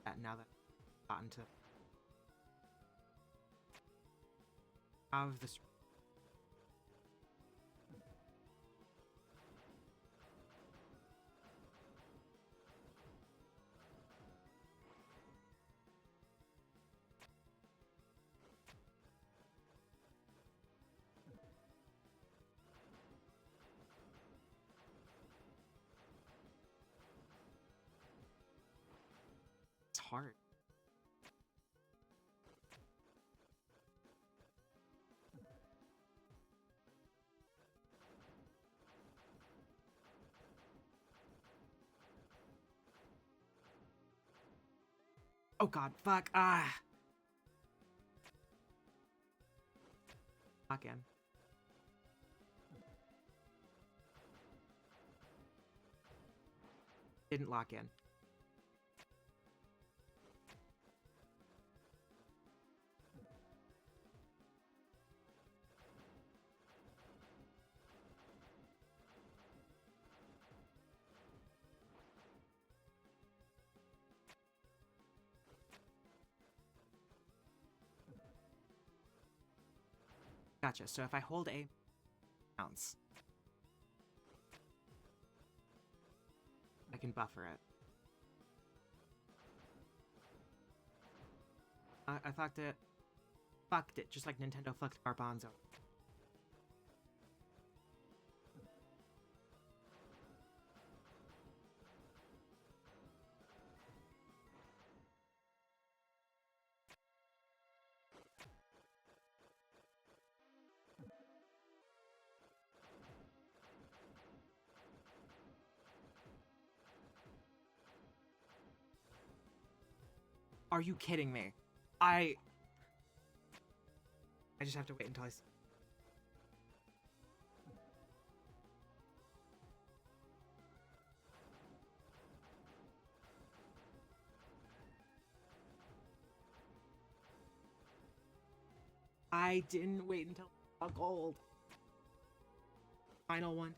that now that I've gotten to have this. It's hard. Oh god, fuck. Ah. Lock in. Didn't lock in. Gotcha. So if I hold A, bounce. I can buffer it. I fucked it. Fucked it, just like Nintendo fucked Garbanzo. Are you kidding me? I just have to wait until I see. I didn't wait until I saw gold. Final one.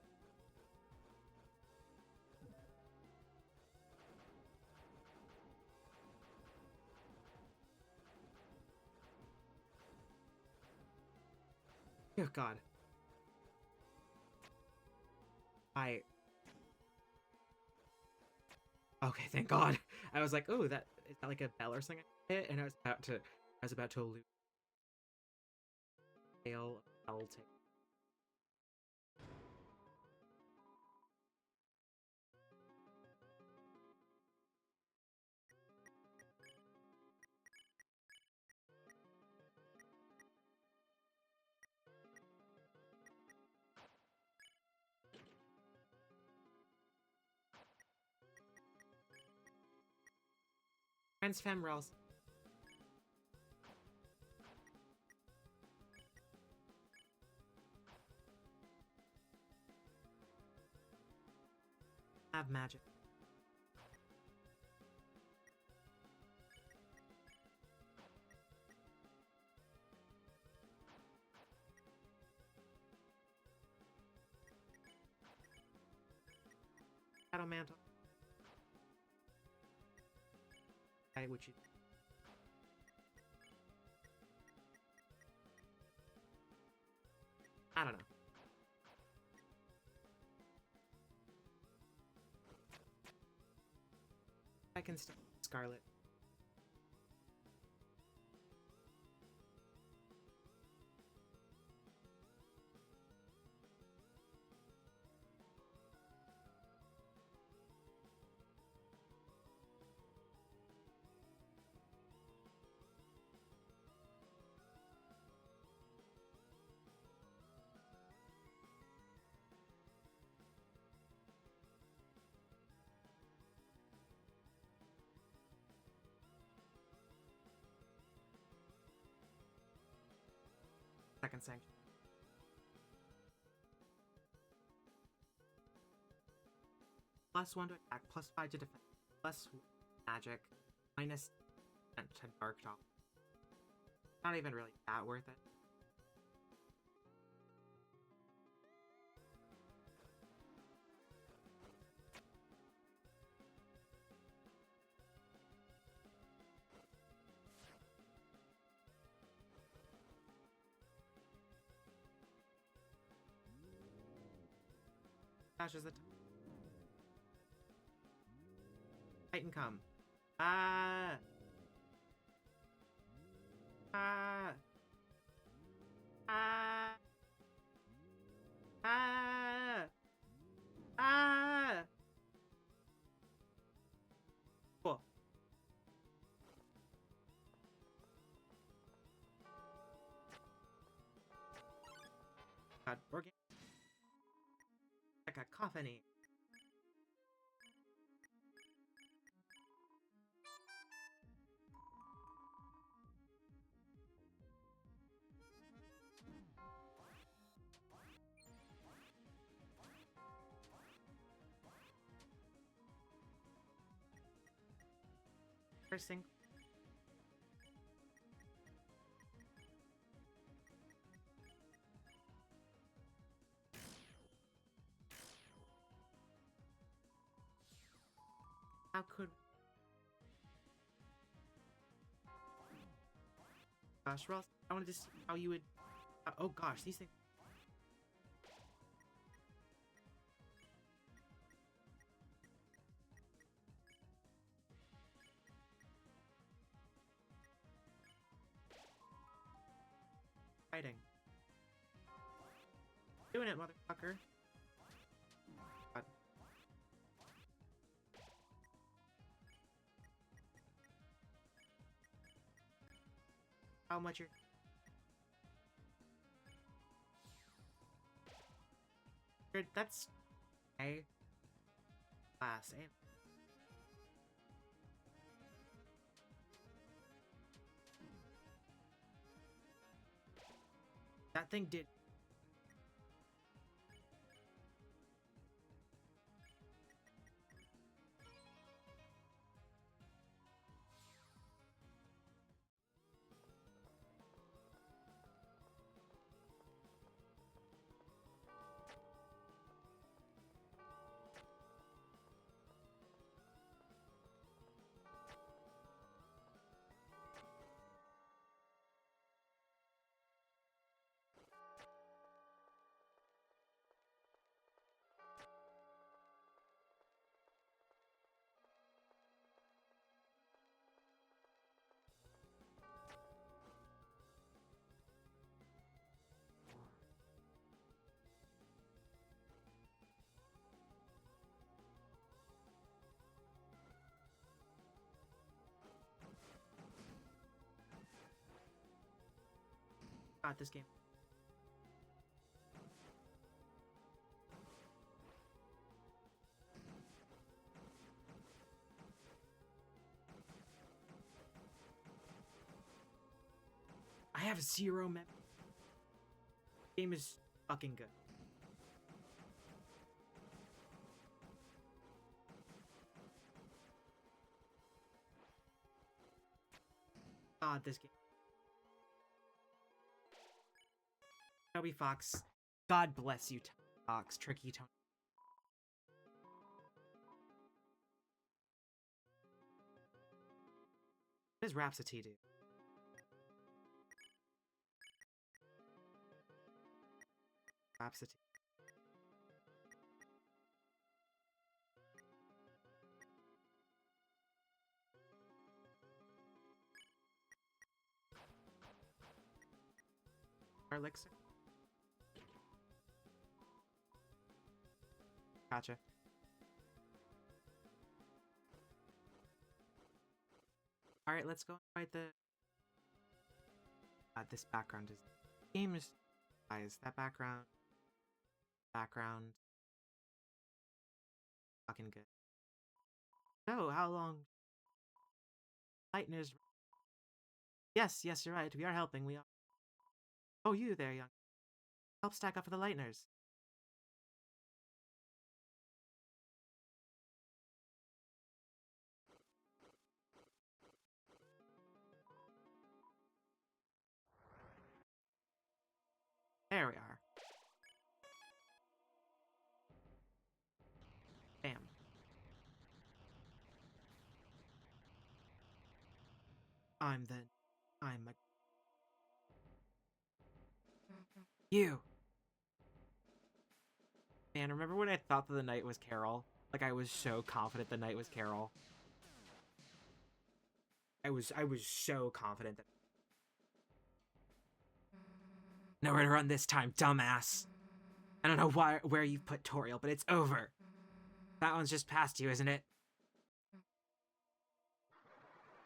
Oh god. Okay, thank god. I was like, oh, is that like a bell or something I hit? And I was about to lose. Fail bell take. Transfemorals. Have magic. Shadow Mantle. I would you. I don't know. I can still Scarlet. Second sanction. +1 to attack, +5 to defense, +1 magic, -10 to dark top. Not even really that worth it. Dashes the Titan come. Ah! Ah! Ah! Ah! Ah! Cool. God, organic. Like a cacophony. Cursing. How could... Gosh, Ross, I wanted to see how you would... oh gosh, these things... Fighting. Doing it, motherfucker. God. How much you're... That's... A class, eh? That thing did. Got this game. I have 0 memory. Game is fucking good. God, this game. Toby Fox. God bless you, Toby Fox. Tricky Tony. What does Rhapsody do? Rhapsody. Elixir. Gotcha. All right, let's go and fight the. This background is. Game is. Guys, that background. Fucking good. So, how long? Lightners. Yes, you're right. We are helping. We are. Oh, you there, young. Help stack up for the Lightners. There we are. Bam. I'm a... You! Man, remember when I thought that the knight was Carol? Like, I was so confident the knight was Carol. I was so confident that... Nowhere to run this time, dumbass! I don't know where you've put Toriel, but it's over. That one's just past you, isn't it?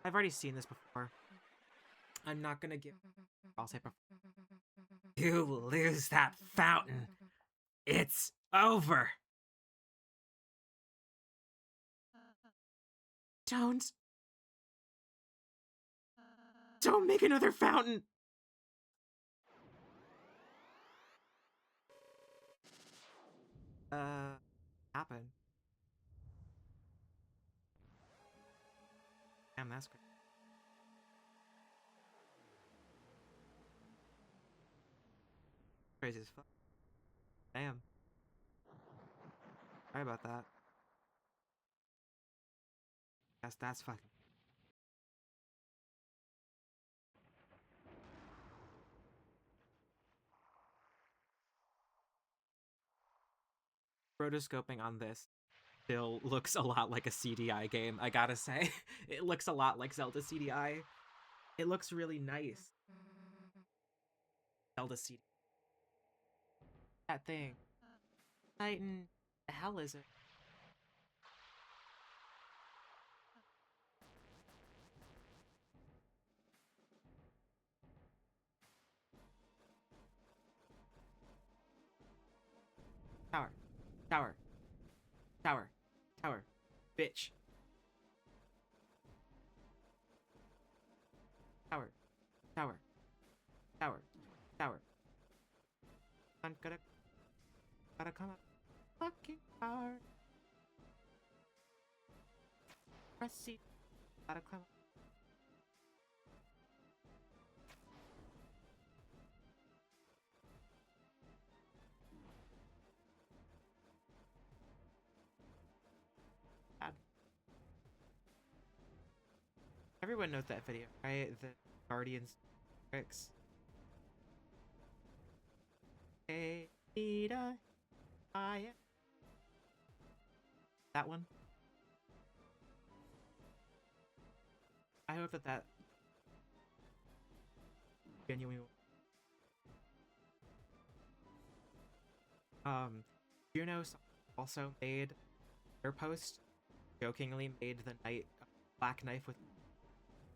I've already seen this before. I'm not gonna give... I'll say before. You lose that fountain. It's over. Don't make another fountain. Happen. Damn, that's great. Crazy as fuck. Damn. Sorry about that. That's fucking... Rotoscoping on this still looks a lot like a CDI game, I gotta say. It looks a lot like Zelda CDI. It looks really nice. Zelda CDI. That thing. Titan. The hell is it? Tower. Tower. Tower. Tower. Bitch. Tower. Tower. Tower. Tower. I'm gotta come up. Fucking hard. Pressy. Gotta come up. Bad. Everyone knows that video, right? The Guardians tricks. Hey, that one. I hope that genuinely. Juno also made their post jokingly made the knight black knife with,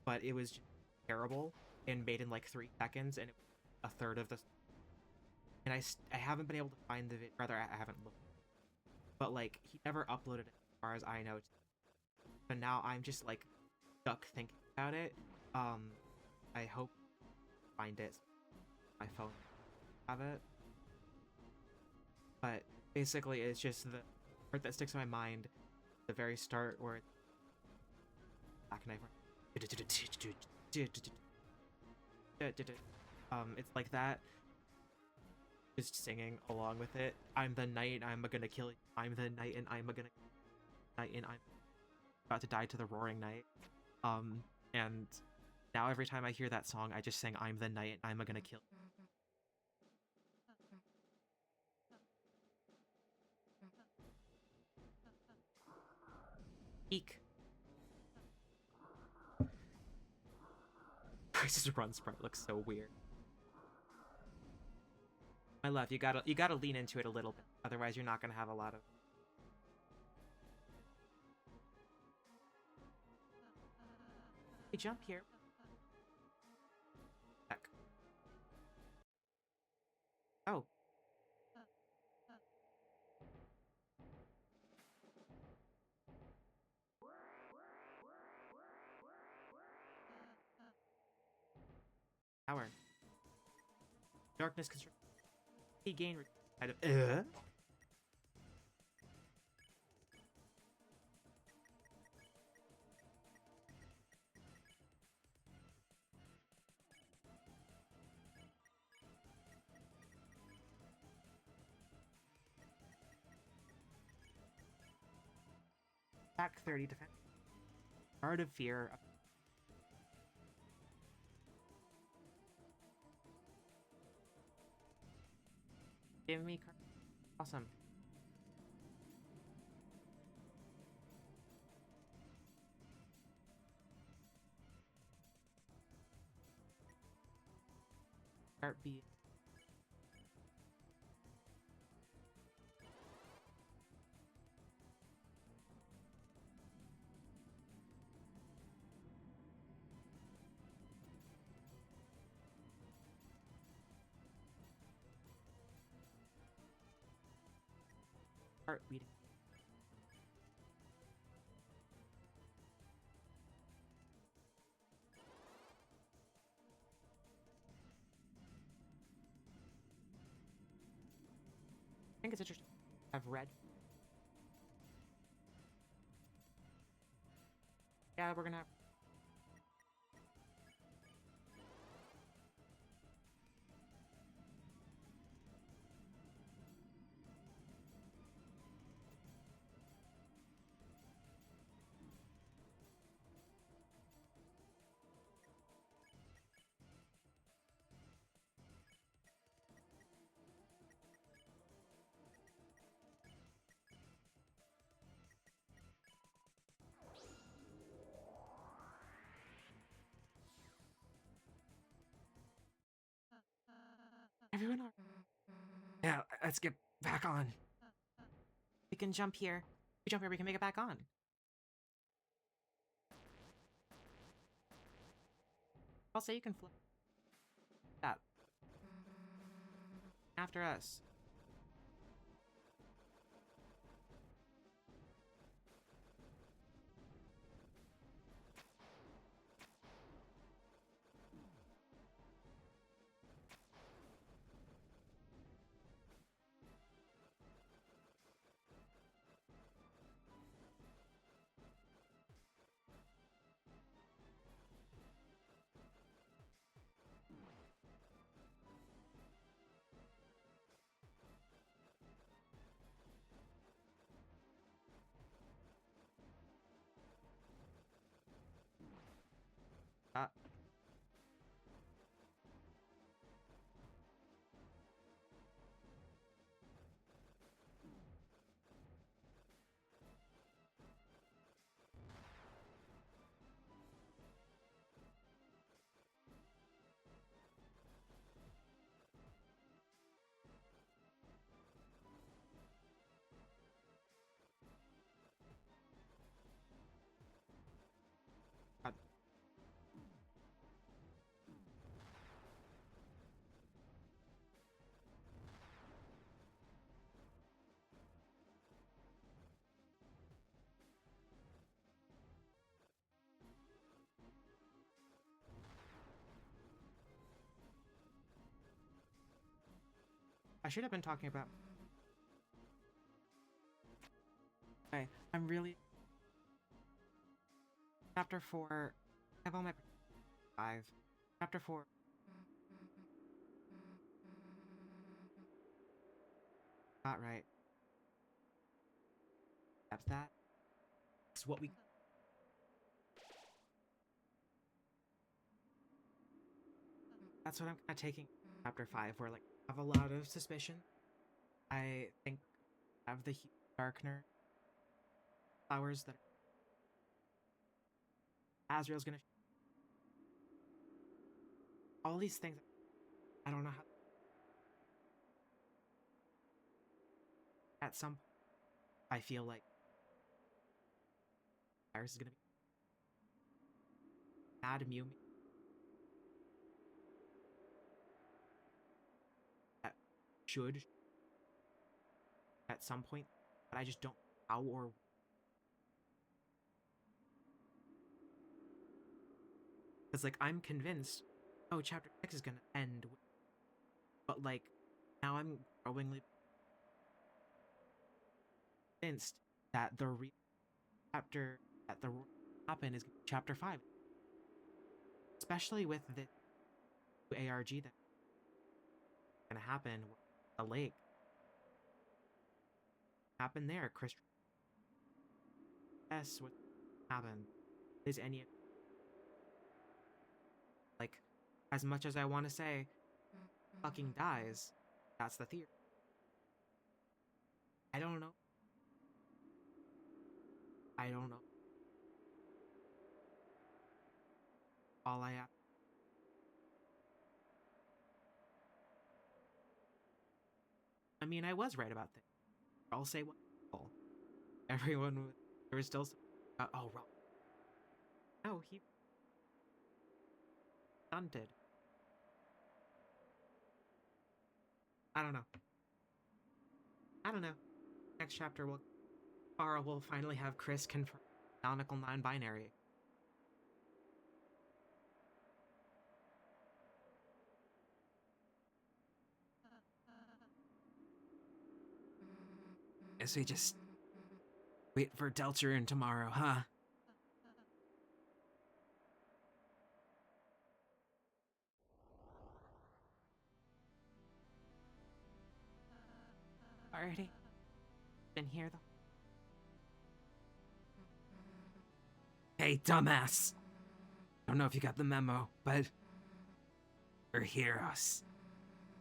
but it was just terrible and made in like 3 seconds, and it was a third of the. And I haven't been able to find the video. Rather, I haven't looked. But like he never uploaded it as far as I know. But now I'm just like stuck thinking about it. I hope I find it. My phone have it. But basically, it's just the part that sticks in my mind. The very start where it's black knife. It's like that. Just singing along with it. I'm the knight, I'm gonna kill you. I'm the knight, and I'm gonna knight, and I'm about to die to the roaring knight. And now every time I hear that song, I just sing I'm the knight, and I'm gonna kill you. Eek. Price's Run sprite looks so weird. My love, you gotta lean into it a little bit. Otherwise, you're not gonna have a lot of. Hey, jump here. Back. Oh. Power. Darkness construct. He gained kind of. Attack 30 defense. Art of Fear. Give me. Awesome. Heartbeat. Heart beating. I think it's interesting. I've read. Yeah, we're gonna have. Everyone, yeah, let's get back on. We can jump here. We jump here, we can make it back on. Also, you can flip. That. After us. Uh, uh, I should have been talking about. Okay, I'm really. Chapter 4. I have all my. 5. Chapter 4. Not right. That's that. It's what we. That's what I'm kind of taking. Chapter 5, where like I have a lot of suspicion. I think I have the darkener flowers that Azrael's gonna. All these things. I don't know how. At some point, I feel like Iris is gonna be mad Mew that should at some point, but I just don't know how or because like I'm convinced, oh, chapter 6 is gonna end, but like now I'm growingly convinced that the real chapter that the happen is chapter 5, especially with the ARG that's gonna happen with the lake. Happen there, Chris. Yes, what happened? Is any like as much as I want to say fucking dies, that's the theory. I don't know. I don't know. All I have. I mean, I was right about this. I'll say what. Everyone, there was still. Oh, wrong. No, he stunted. I don't know. I don't know. Next chapter, tomorrow we'll finally have Chris confirm canonical non-binary. Guess we just wait for Deltarune tomorrow, huh? Alrighty. Been here though. Hey, dumbass. I don't know if you got the memo, but we're heroes.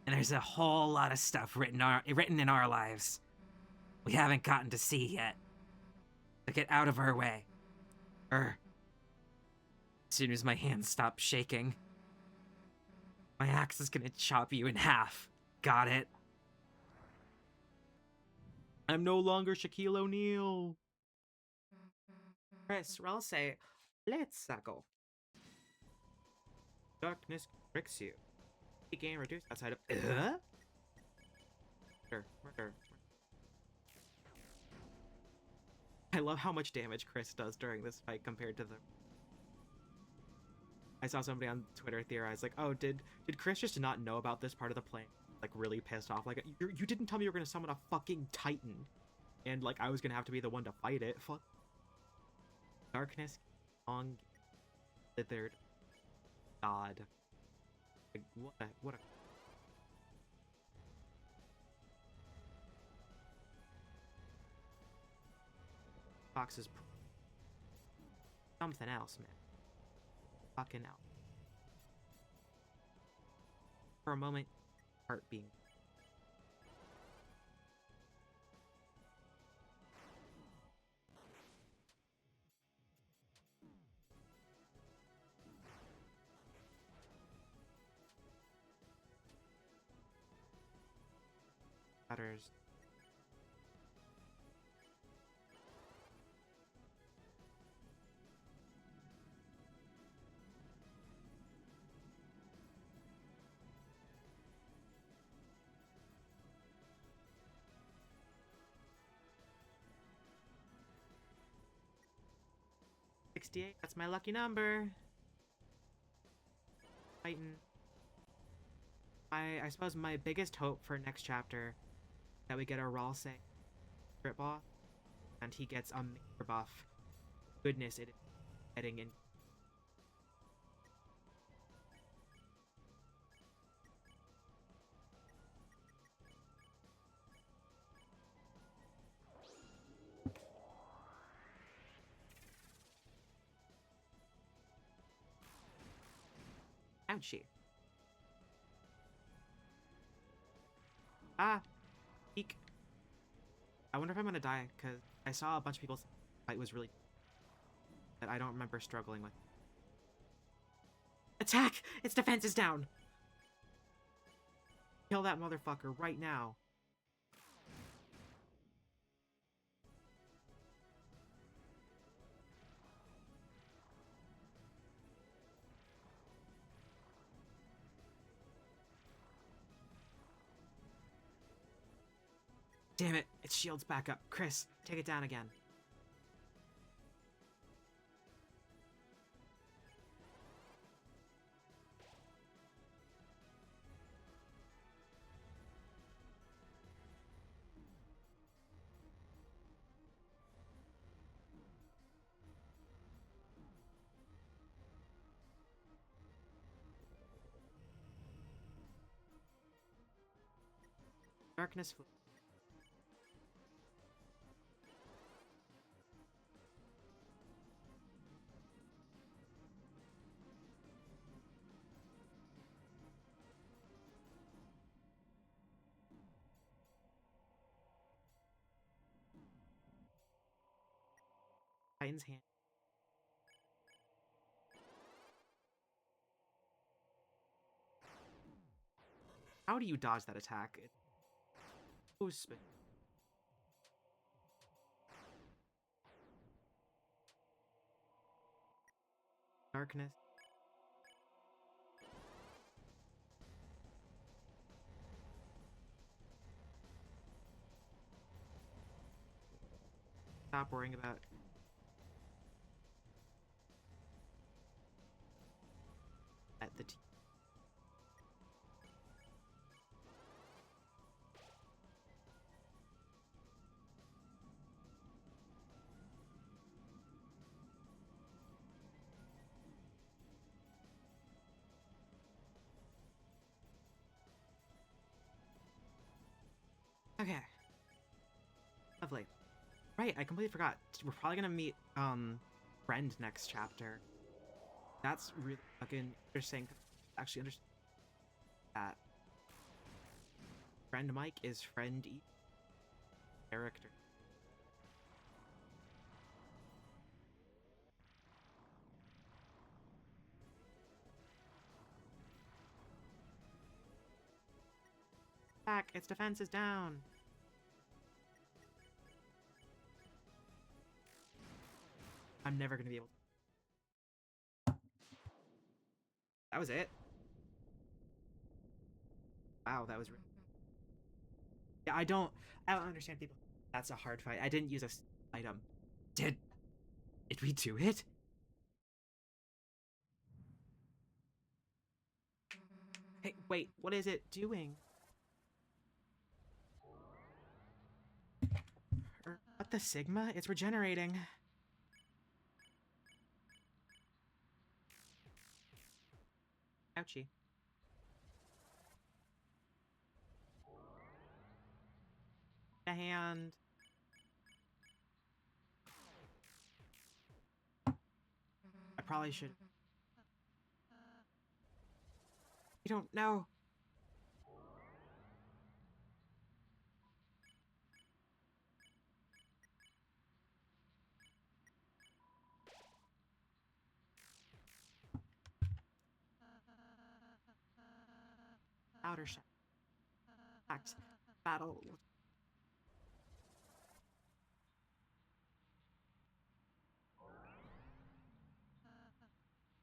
And there's a whole lot of stuff written in our lives we haven't gotten to see yet. So get out of our way. As soon as my hands stop shaking, my axe is gonna chop you in half. Got it? I'm no longer Shaquille O'Neal. Chris, I'll say, let's go. Darkness tricks you. Gain reduced outside of. Murder. I love how much damage Chris does during this fight compared to the. I saw somebody on Twitter theorize like, oh, did Chris just not know about this part of the plan? Like, really pissed off. Like, you didn't tell me you were gonna summon a fucking Titan, and like I was gonna have to be the one to fight it. Fuck. Darkness, long, withered, God. Like, what a. Fox is something else, man. fucking out. For a moment, heart being. Matters. $68, that's my lucky number. Fighting. I suppose my biggest hope for next chapter that we get a Ralse secret boss and he gets a major buff. Goodness, it is heading in. Ouchie. Ah! Eek. I wonder if I'm gonna die, because I saw a bunch of people say the fight was really that I don't remember struggling with. Attack! Its defense is down! Kill that motherfucker right now. Damn it, its shield's back up. Chris, take it down again. Darkness. Titan's hand. How do you dodge that attack? Oh, spin. Darkness. Stop worrying about. At the Okay. Lovely. Right, I completely forgot. We're probably gonna meet, Friend next chapter. That's really fucking interesting. Actually understand that. Friend Mike is Friend E character. Back, its defense is down. I'm never gonna be able to. That was it. Wow, that was really. Yeah, I don't understand people. That's a hard fight. I didn't use a item. Did we do it? Hey, wait, what is it doing? What the Sigma? It's regenerating. Ouchie. A hand. I probably should. I don't know. Outer shadow. Act. Battle.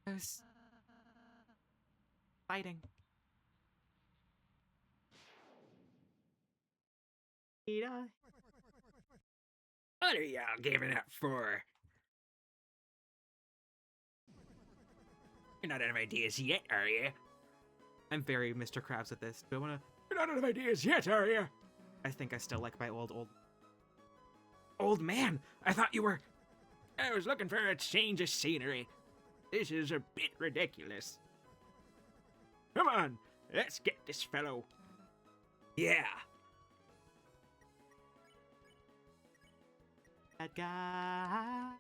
There's fighting. Ida. What are y'all giving up for? You're not out of ideas yet, are you? I'm very Mr. Krabs at this. Do I want to? You're not out of ideas yet, are you? I think I still like my old man. I thought you were. I was looking for a change of scenery. This is a bit ridiculous. Come on, let's get this fellow. Yeah. That guy.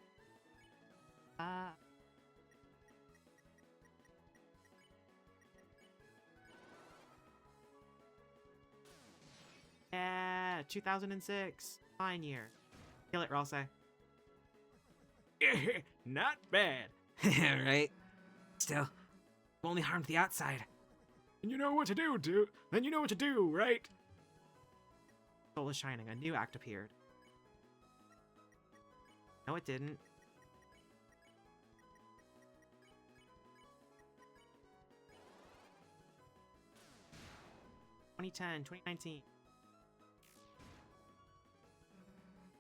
Yeah, 2006. Fine year. Kill it, Ralsei. Not bad. Right? Still, only harmed the outside. And you know what to do, Then you know what to do, right? Soul is shining. A new act appeared. No, it didn't. (2010, 2019).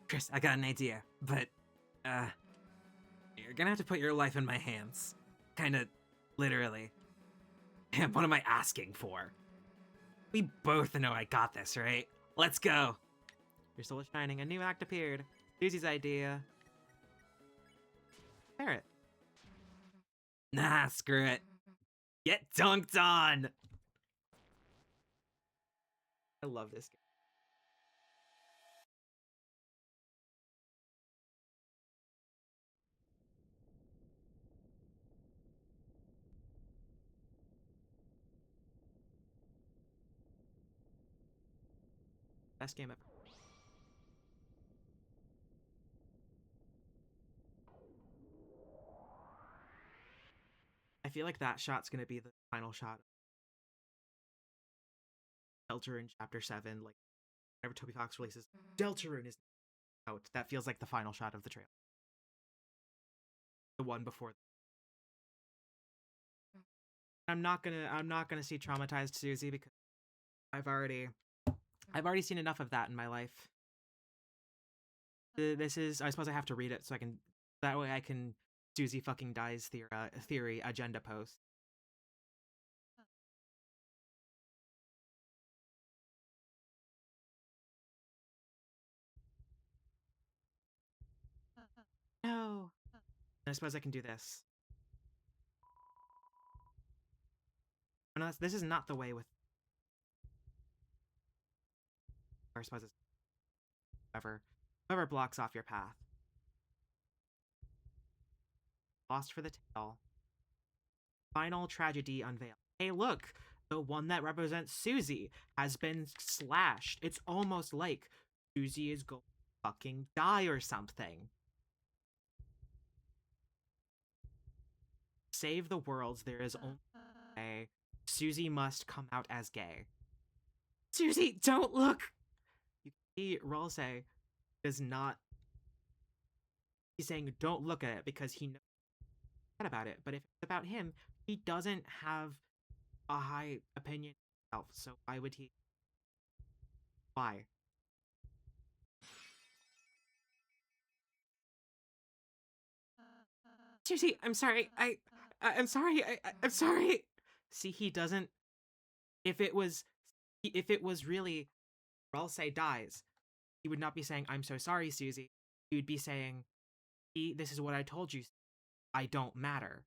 Chris, I got an idea, but, you're gonna have to put your life in my hands. Kinda, literally. What am I asking for? We both know I got this, right? Let's go! Your soul is shining. A new act appeared. Susie's idea. Parrot. Nah, screw it. Get dunked on! I love this game. Best game ever. I feel like that shot's gonna be the final shot. Deltarune Chapter 7, like, whenever Toby Fox releases, Deltarune is out. That feels like the final shot of the trailer. The one before. I'm not gonna see traumatized Susie because I've already seen enough of that in my life. This is, I suppose I have to read it so I can, that way I can Susie fucking dies theory agenda post. No. I suppose I can do this. Oh, no, this is not the way with. Or I suppose it's whoever blocks off your path. Lost for the tail. Final tragedy unveiled. Hey, look! The one that represents Susie has been slashed. It's almost like Susie is going to fucking die or something. Save the worlds. There is only a way. Susie must come out as gay. Susie, don't look! You can see Ralsei does not. He's saying don't look at it because he knows about it. But if it's about him, he doesn't have a high opinion of himself. So why would he? Why? Susie, I'm sorry. I'm sorry. I'm sorry. See, he doesn't. If it was really Ralsei dies, he would not be saying, I'm so sorry, Susie. He would be saying, this is what I told you. I don't matter.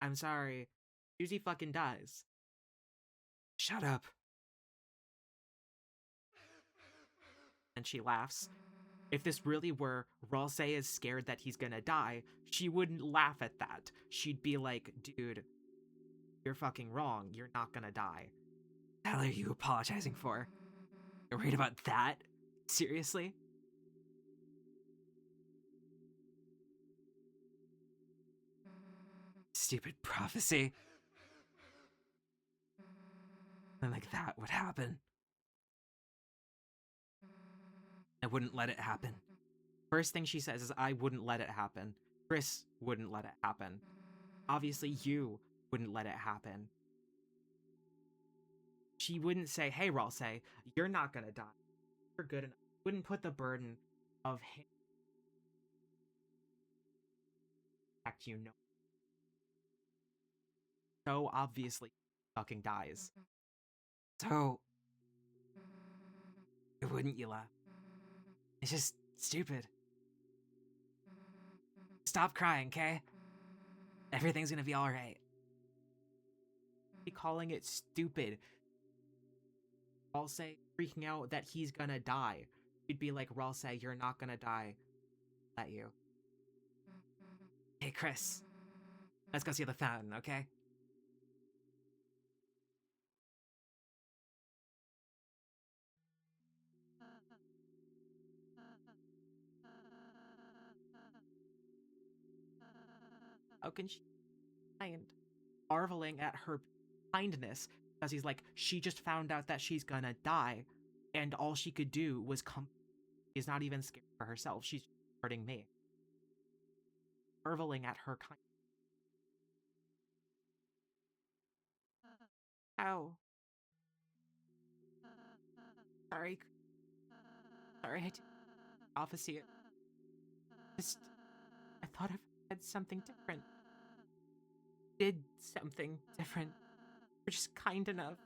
I'm sorry. Susie fucking dies. Shut up. And she laughs. If this really were Ralsei is scared that he's gonna die, she wouldn't laugh at that. She'd be like, dude, You're fucking wrong. You're not gonna die. What the hell are you apologizing for? You're worried about that? Seriously? Stupid prophecy. And like that would happen. I wouldn't let it happen. First thing she says is, I wouldn't let it happen. Chris wouldn't let it happen. Obviously, you wouldn't let it happen. She wouldn't say, hey, Ralsei, you're not gonna die. You're good enough. Wouldn't put the burden of him protect you. No. So obviously, fucking dies. So, why wouldn't you laugh? It's just stupid. Stop crying, okay? Everything's gonna be alright. Be calling it stupid. Ralsei freaking out that he's gonna die. You'd be like, Ralsei, you're not gonna die. Let you. Hey, Chris. Let's go see the fountain, okay? How can she mind? Marveling at her kindness, because he's like, she just found out that she's gonna die, and all she could do was come. She's not even scared for herself. She's hurting me. Marveling at her kindness. How? Sorry. Sorry, I did prophecy. Just, I thought I had something different. Did something different. We're just kind enough.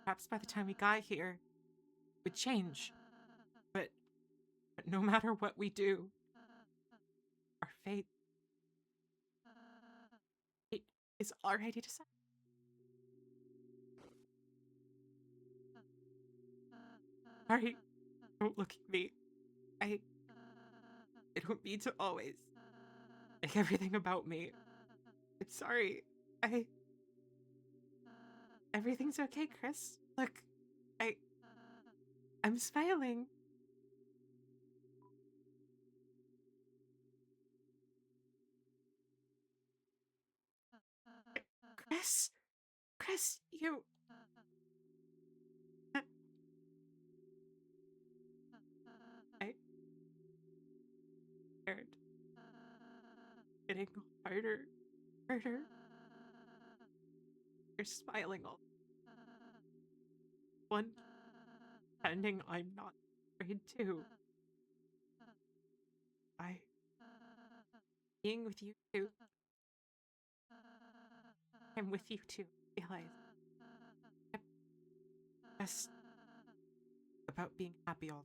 Perhaps by the time we got here, it would change. But no matter what we do, our fate is already decided. Sorry, don't look at me. I don't mean to always make everything about me. I'm sorry. Everything's okay, Chris. Look, I'm smiling. Chris, you... I... scared. Getting harder. You're smiling all... One, pretending I'm not afraid too. Being with you too. I'm with you too, realize. I'm just about being happy all...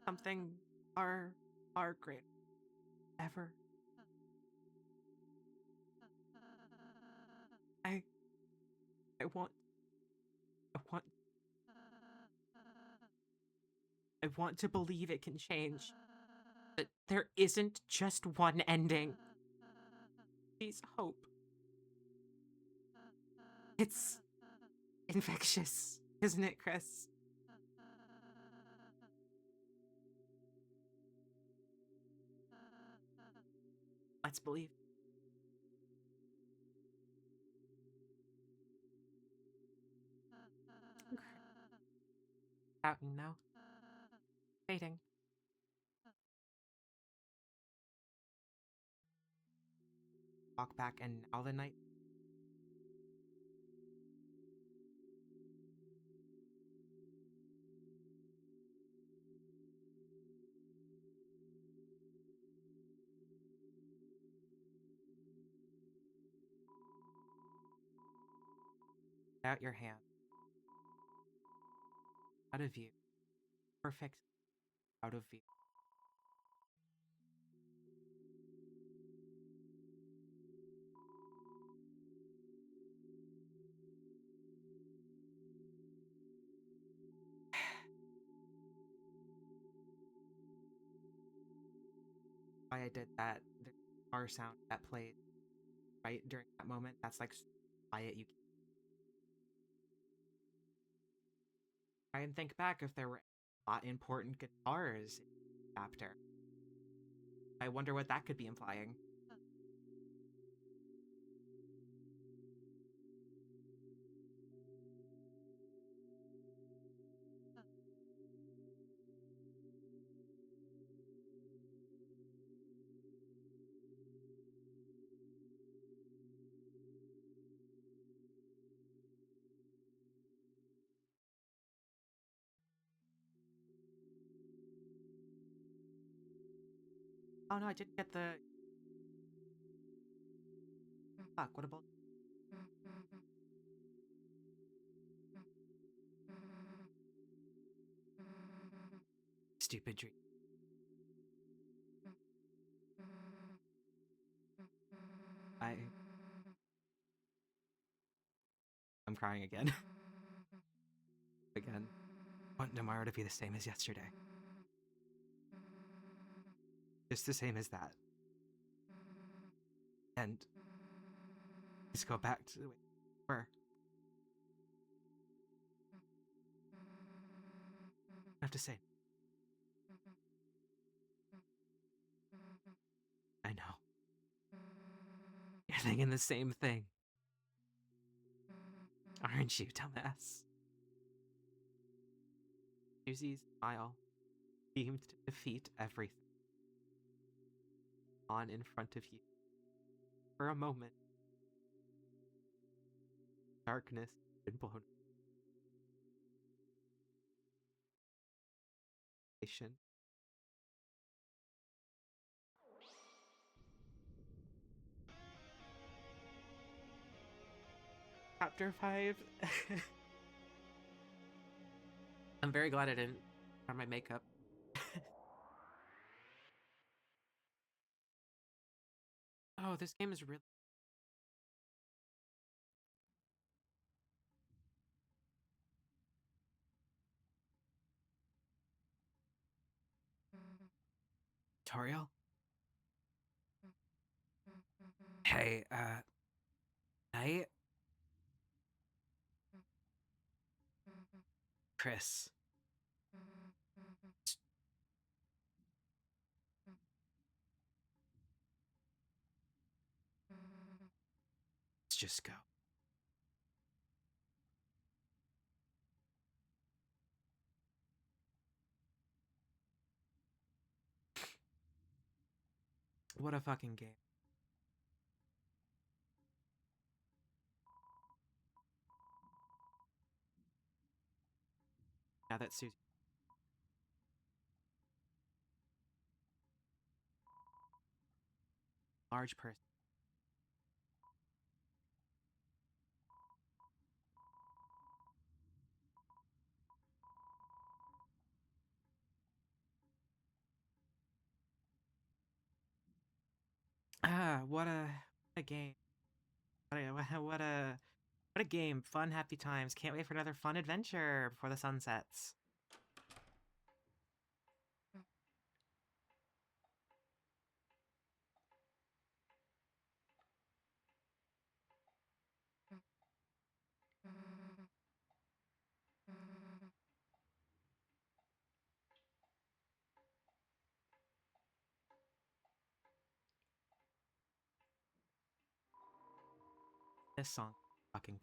Something far great ever. I want to believe it can change. But there isn't just one ending. Please hope. It's infectious, isn't it, Chris? Let's believe. Fountain now. Waiting. Walk back and now the night. Out your hand. Out of view. Perfect. Out of view. Why I did that, the car sound that played right during that moment. That's like quiet. You try and think back if there were a lot important guitars in the chapter. I wonder what that could be implying. Oh no, I didn't get the. Fuck, what about. Stupid dream. I'm crying again. Again. I want tomorrow to be the same as yesterday. Just the same as that. And just go back to the way we were. I have to say. I know. You're thinking the same thing. Aren't you, dumbass? Susie's smile seemed to defeat everything on in front of you. For a moment, darkness had been blown. Chapter 5. I'm very glad I didn't on my makeup. Oh, this game is really. Tutorial? Hey, night? Chris. Let's just go. What a fucking game. Now that Susie. Large person. Ah, what a game. What a game. Fun, happy times. Can't wait for another fun adventure before the sun sets. This song fucking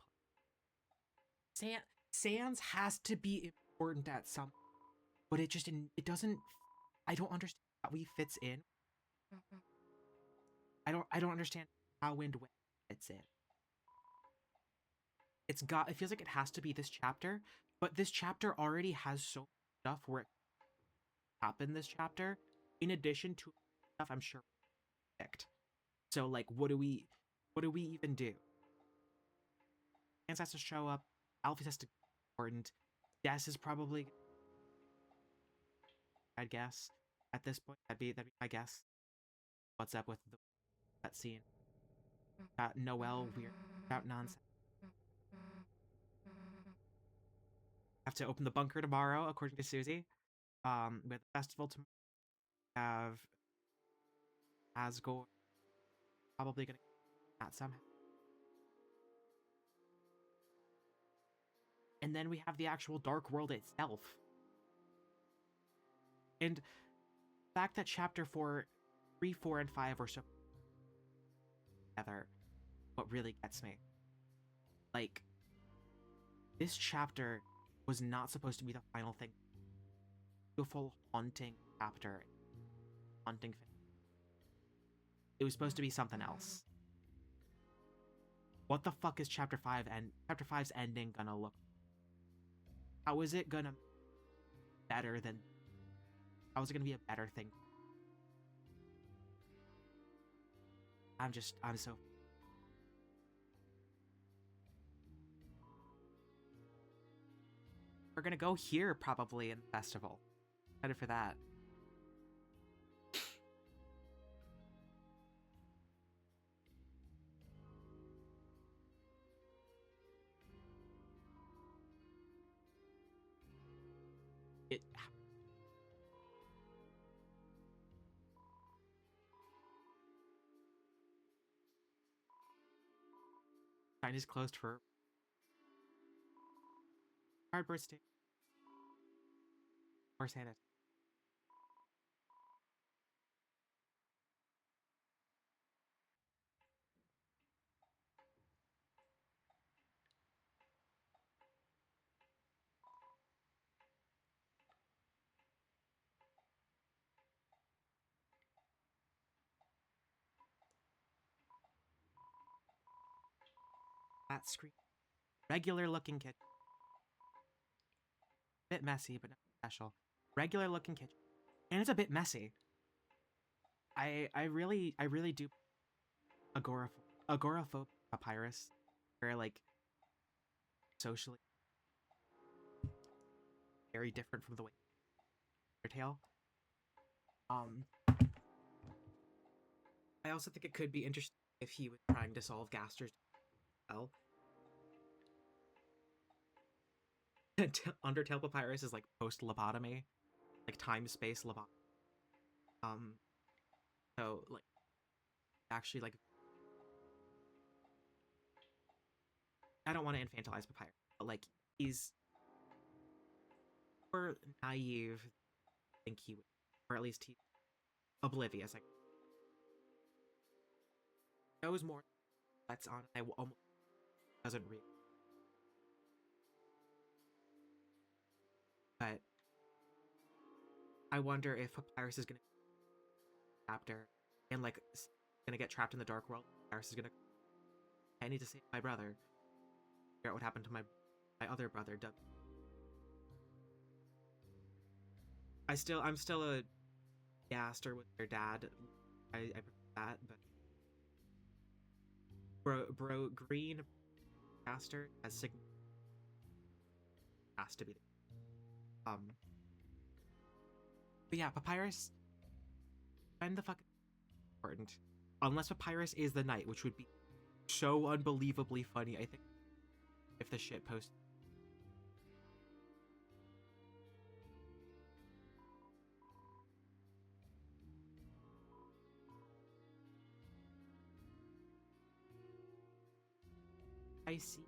play. Sans has to be important at some, but it doesn't. I don't understand how he fits in. I don't understand how and when it fits in. It feels like it has to be this chapter, but this chapter already has so much stuff where it happened this chapter, in addition to stuff I'm sure picked. So like what do we even do? Hans has to show up, Alphys has to be important, Des is probably, I'd guess, at this point, that'd be my guess. What's up with that scene? Got Noelle weird about nonsense. Have to open the bunker tomorrow, according to Susie. With the festival tomorrow, have Asgore probably gonna that somehow. And then we have the actual Dark World itself. And the fact that Chapter 4, 3, 4, and 5 are so together, what really gets me. Like, this chapter was not supposed to be the final thing. Beautiful, haunting chapter. Haunting finish. It was supposed to be something else. What the fuck is Chapter 5 and Chapter 5's ending gonna look? How is it gonna better than? How is it gonna be a better thing? I'm so. We're gonna go here probably in the festival. Excited for that. It. China's closed for cardboard stick or Santa. That screen. Regular looking kitchen. Bit messy, but not special. Regular looking kitchen. And it's a bit messy. I really do agoraphobic papyrus. Where like socially very different from the way Undertale. I also think it could be interesting if he was trying to solve Gaster's well. Undertale Papyrus is like post-lobotomy, like time-space lobotomy. So like actually like I don't want to infantilize Papyrus, but like he's more naive I think he would, or at least he's oblivious. Like knows more. That's on. I almost doesn't read. But I wonder if Papyrus is gonna chapter and like gonna get trapped in the dark world. Papyrus is gonna. I need to save my brother. Figure out what happened to my other brother, Doug. I'm still a Gaster with their dad. I prefer that, but bro, Green Gaster has has to be. But yeah, Papyrus. When the fuck important? Unless Papyrus is the knight, which would be so unbelievably funny. I think if the shit post. I see.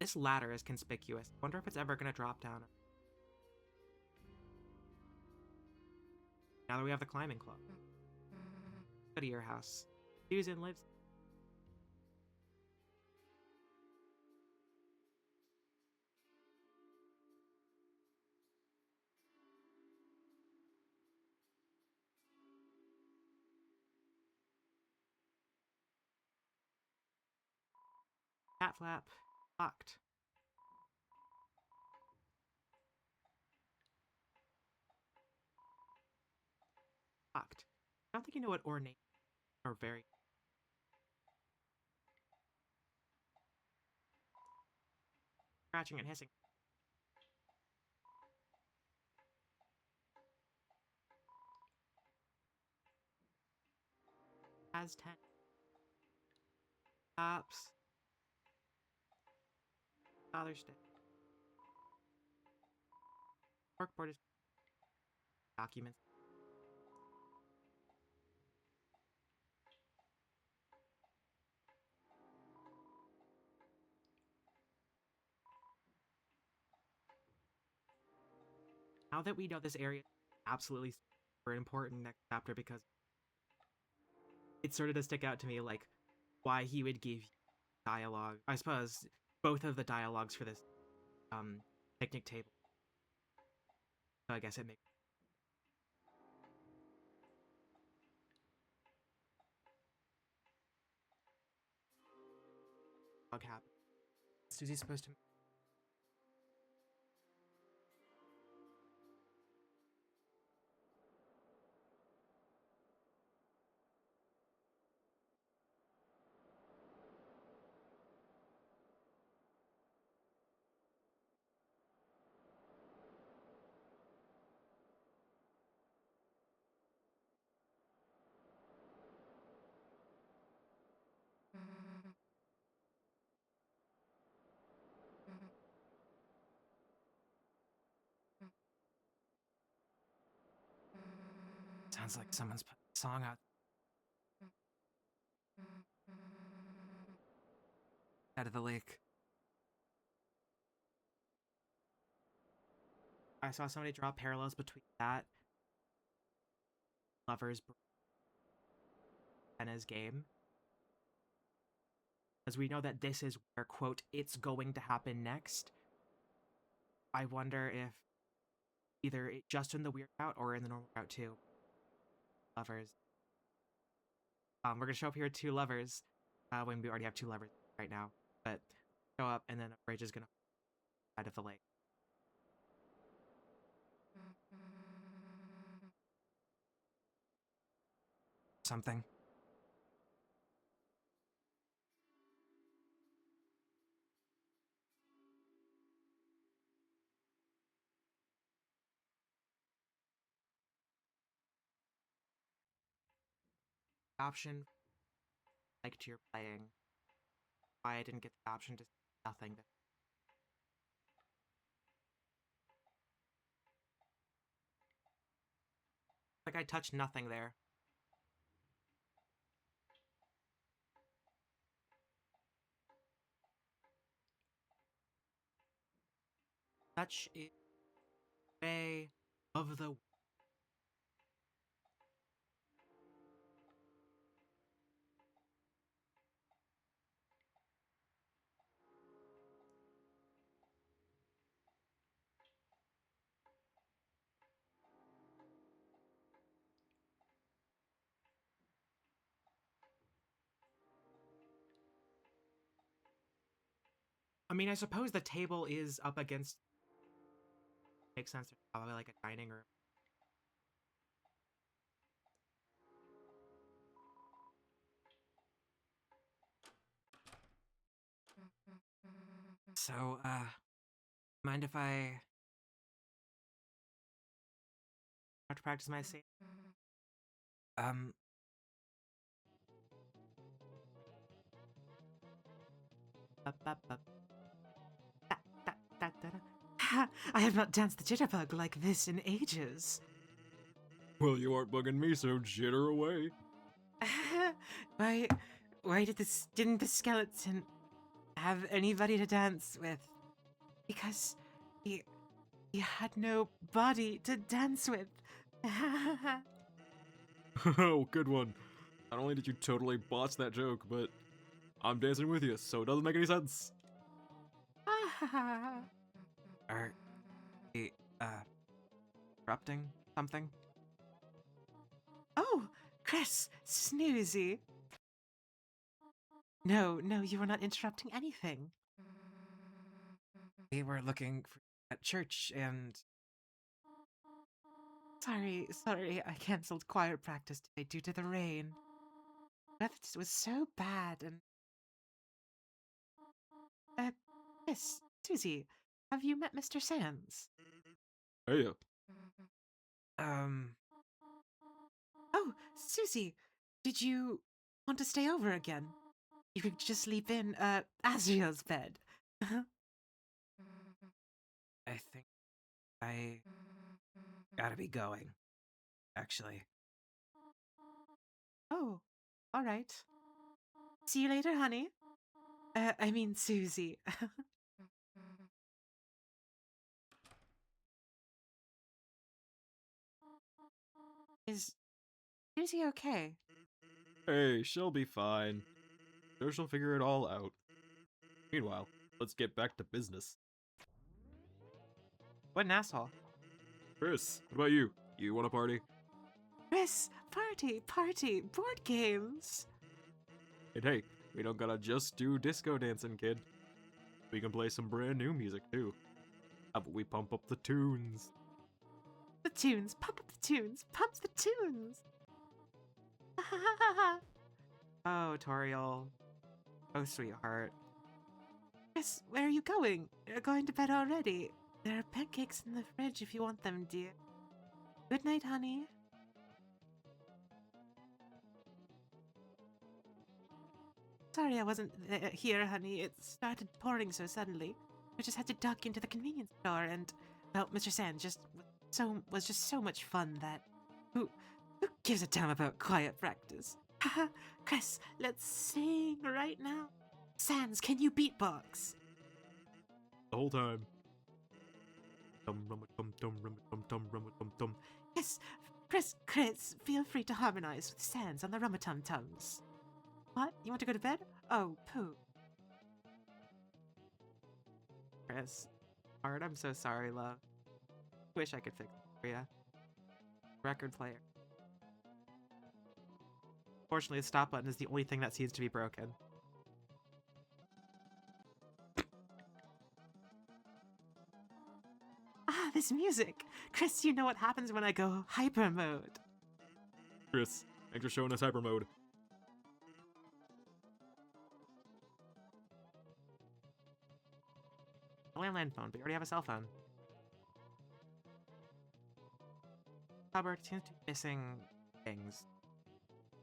This ladder is conspicuous. I wonder if it's ever gonna drop down. Now that we have the climbing club. Go to your house. Susan lives. Cat flap. Locked. Locked. I don't think you know what ornate or very. Scratching and hissing. Has 10. Stops. Father's Day. Workboard is documents. now that we know this area is absolutely super important next chapter, because it sort of does stick out to me, like, why he would give dialogue. I suppose both of the dialogues for this picnic table. So I guess it makes dog happen. Susie's supposed to. Sounds like someone's put a song out. Out of the lake. I saw somebody draw parallels between that Lovers and his game. As we know that this is where, quote, it's going to happen next. I wonder if either just in the weird route or in the normal route too. Lovers. We're gonna show up here 2 lovers, when we already have 2 lovers right now. But show up and then a bridge is gonna side of the lake. Something. Option liked you're playing. Why I didn't get the option to nothing. Like I touched nothing there. Such a way of the. I mean, I suppose the table is up against. Makes sense. There's probably like a dining room. So, mind if I have to practice my save? Up, up, up. Da, da, da, da, da. I have not danced the jitterbug like this in ages. Well, you aren't bugging me, so jitter away. Why didn't the skeleton have anybody to dance with? Because he had no body to dance with. Oh, good one. Not only did you totally botch that joke, but I'm dancing with you, so it doesn't make any sense. Are we, interrupting something? Oh, Chris, snoozy. No, you were not interrupting anything. We were looking for at church and... Sorry, I cancelled choir practice today due to the rain. Weather was so bad and... Chris, Susie, have you met Mr. Sands? Hey, Oh, Susie, did you want to stay over again? You could just sleep in, Asriel's bed. I think I gotta be going, actually. Oh, alright. See you later, honey. I mean, Susie. Is Susie okay? Hey, she'll be fine. Sure, she'll figure it all out. Meanwhile, let's get back to business. What an asshole. Chris, what about you? You want a party? Chris, party, board games. And hey, we don't gotta just do disco dancing, kid. We can play some brand new music too. How about we pump up the tunes? The tunes, pump up the tunes, pump the tunes. Oh, Toriel. Oh, sweetheart. Chris, where are you going? You're going to bed already. There are pancakes in the fridge if you want them, dear. Good night, honey. Sorry I wasn't here, honey. It started pouring so suddenly. I just had to duck into the convenience store and, well, Mr. Sand was just so much fun that who gives a damn about quiet practice? Haha, Chris, let's sing right now. Sans, can you beatbox? The whole time. Dum rum dum dum rum dum rum dum dum. Yes, Chris, feel free to harmonize with Sans on the rummatum-tums. What? You want to go to bed? Oh, poo. Chris. Art, I'm so sorry, love. Wish I could fix it for you. Record player. Fortunately, the stop button is the only thing that seems to be broken. Ah, this music! Chris, you know what happens when I go hyper mode. Chris, thanks for showing us hyper mode. A landline phone, but you already have a cell phone. Cupboard seems to be missing things.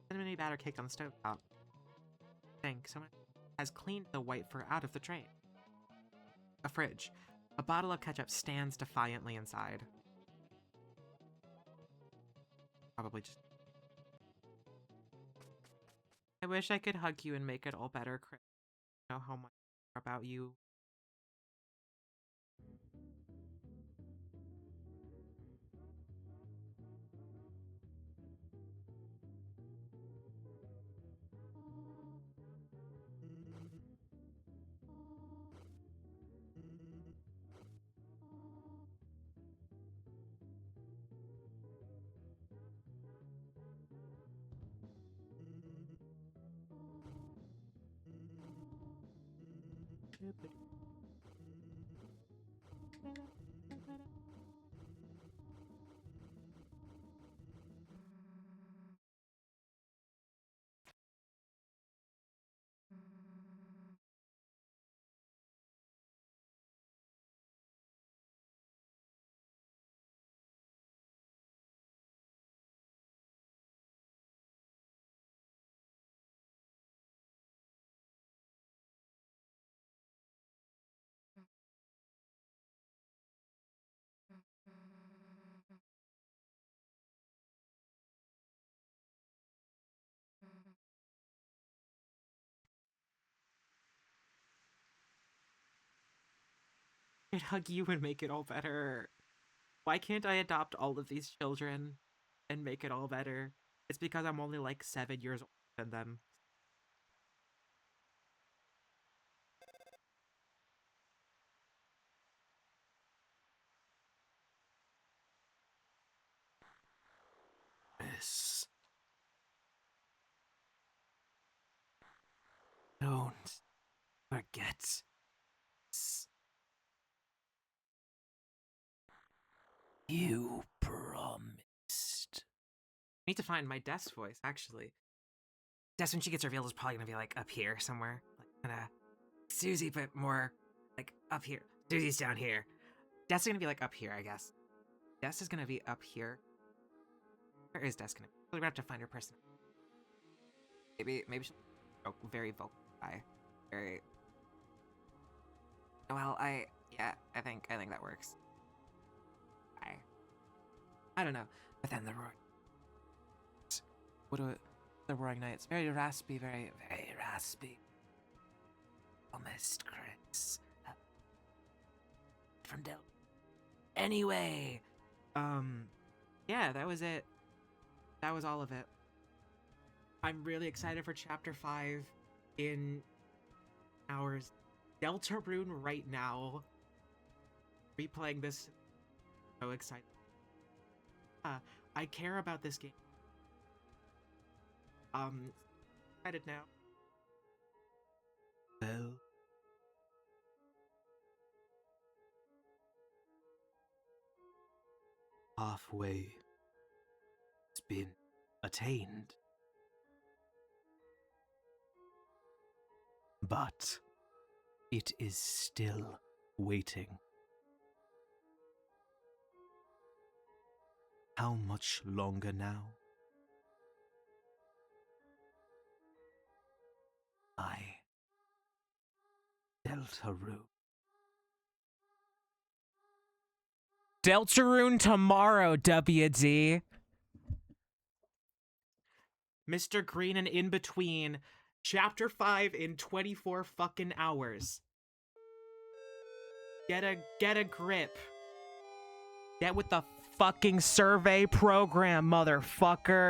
Cinnamony batter cake on the stove top. Think someone has cleaned the white fur out of the tray. A fridge. A bottle of ketchup stands defiantly inside. Probably just... I wish I could hug you and make it all better, Chris. I know how much about you. I'd hug you and make it all better. Why can't I adopt all of these children and make it all better? It's because I'm only like 7 years older than them. Miss. Don't forget. You promised. I need to find my Des voice, actually. Des, when she gets revealed, is probably gonna be like up here somewhere. Like kinda Susie, but more like up here. Susie's down here. Des is gonna be like up here, I guess. Des is gonna be up here. Where is Des gonna be? We're gonna have to find her person. Maybe she'll very vocal guy. Very well, I think that works. I don't know. But then the roar. The roaring night. It's very raspy, very raspy. Almost Chris. From Del. Anyway, yeah, that was it. that was all of it. I'm really excited for Chapter 5 in hours. Deltarune right now. Replaying this. So excited. I care about this game. Excited now. Well, halfway has been attained. But it is still waiting. How much longer now? Deltarune. Deltarune tomorrow, WD. Mr. Green and In Between. Chapter 5 in 24 fucking hours. Get a grip. Get with the fucking survey program, motherfucker.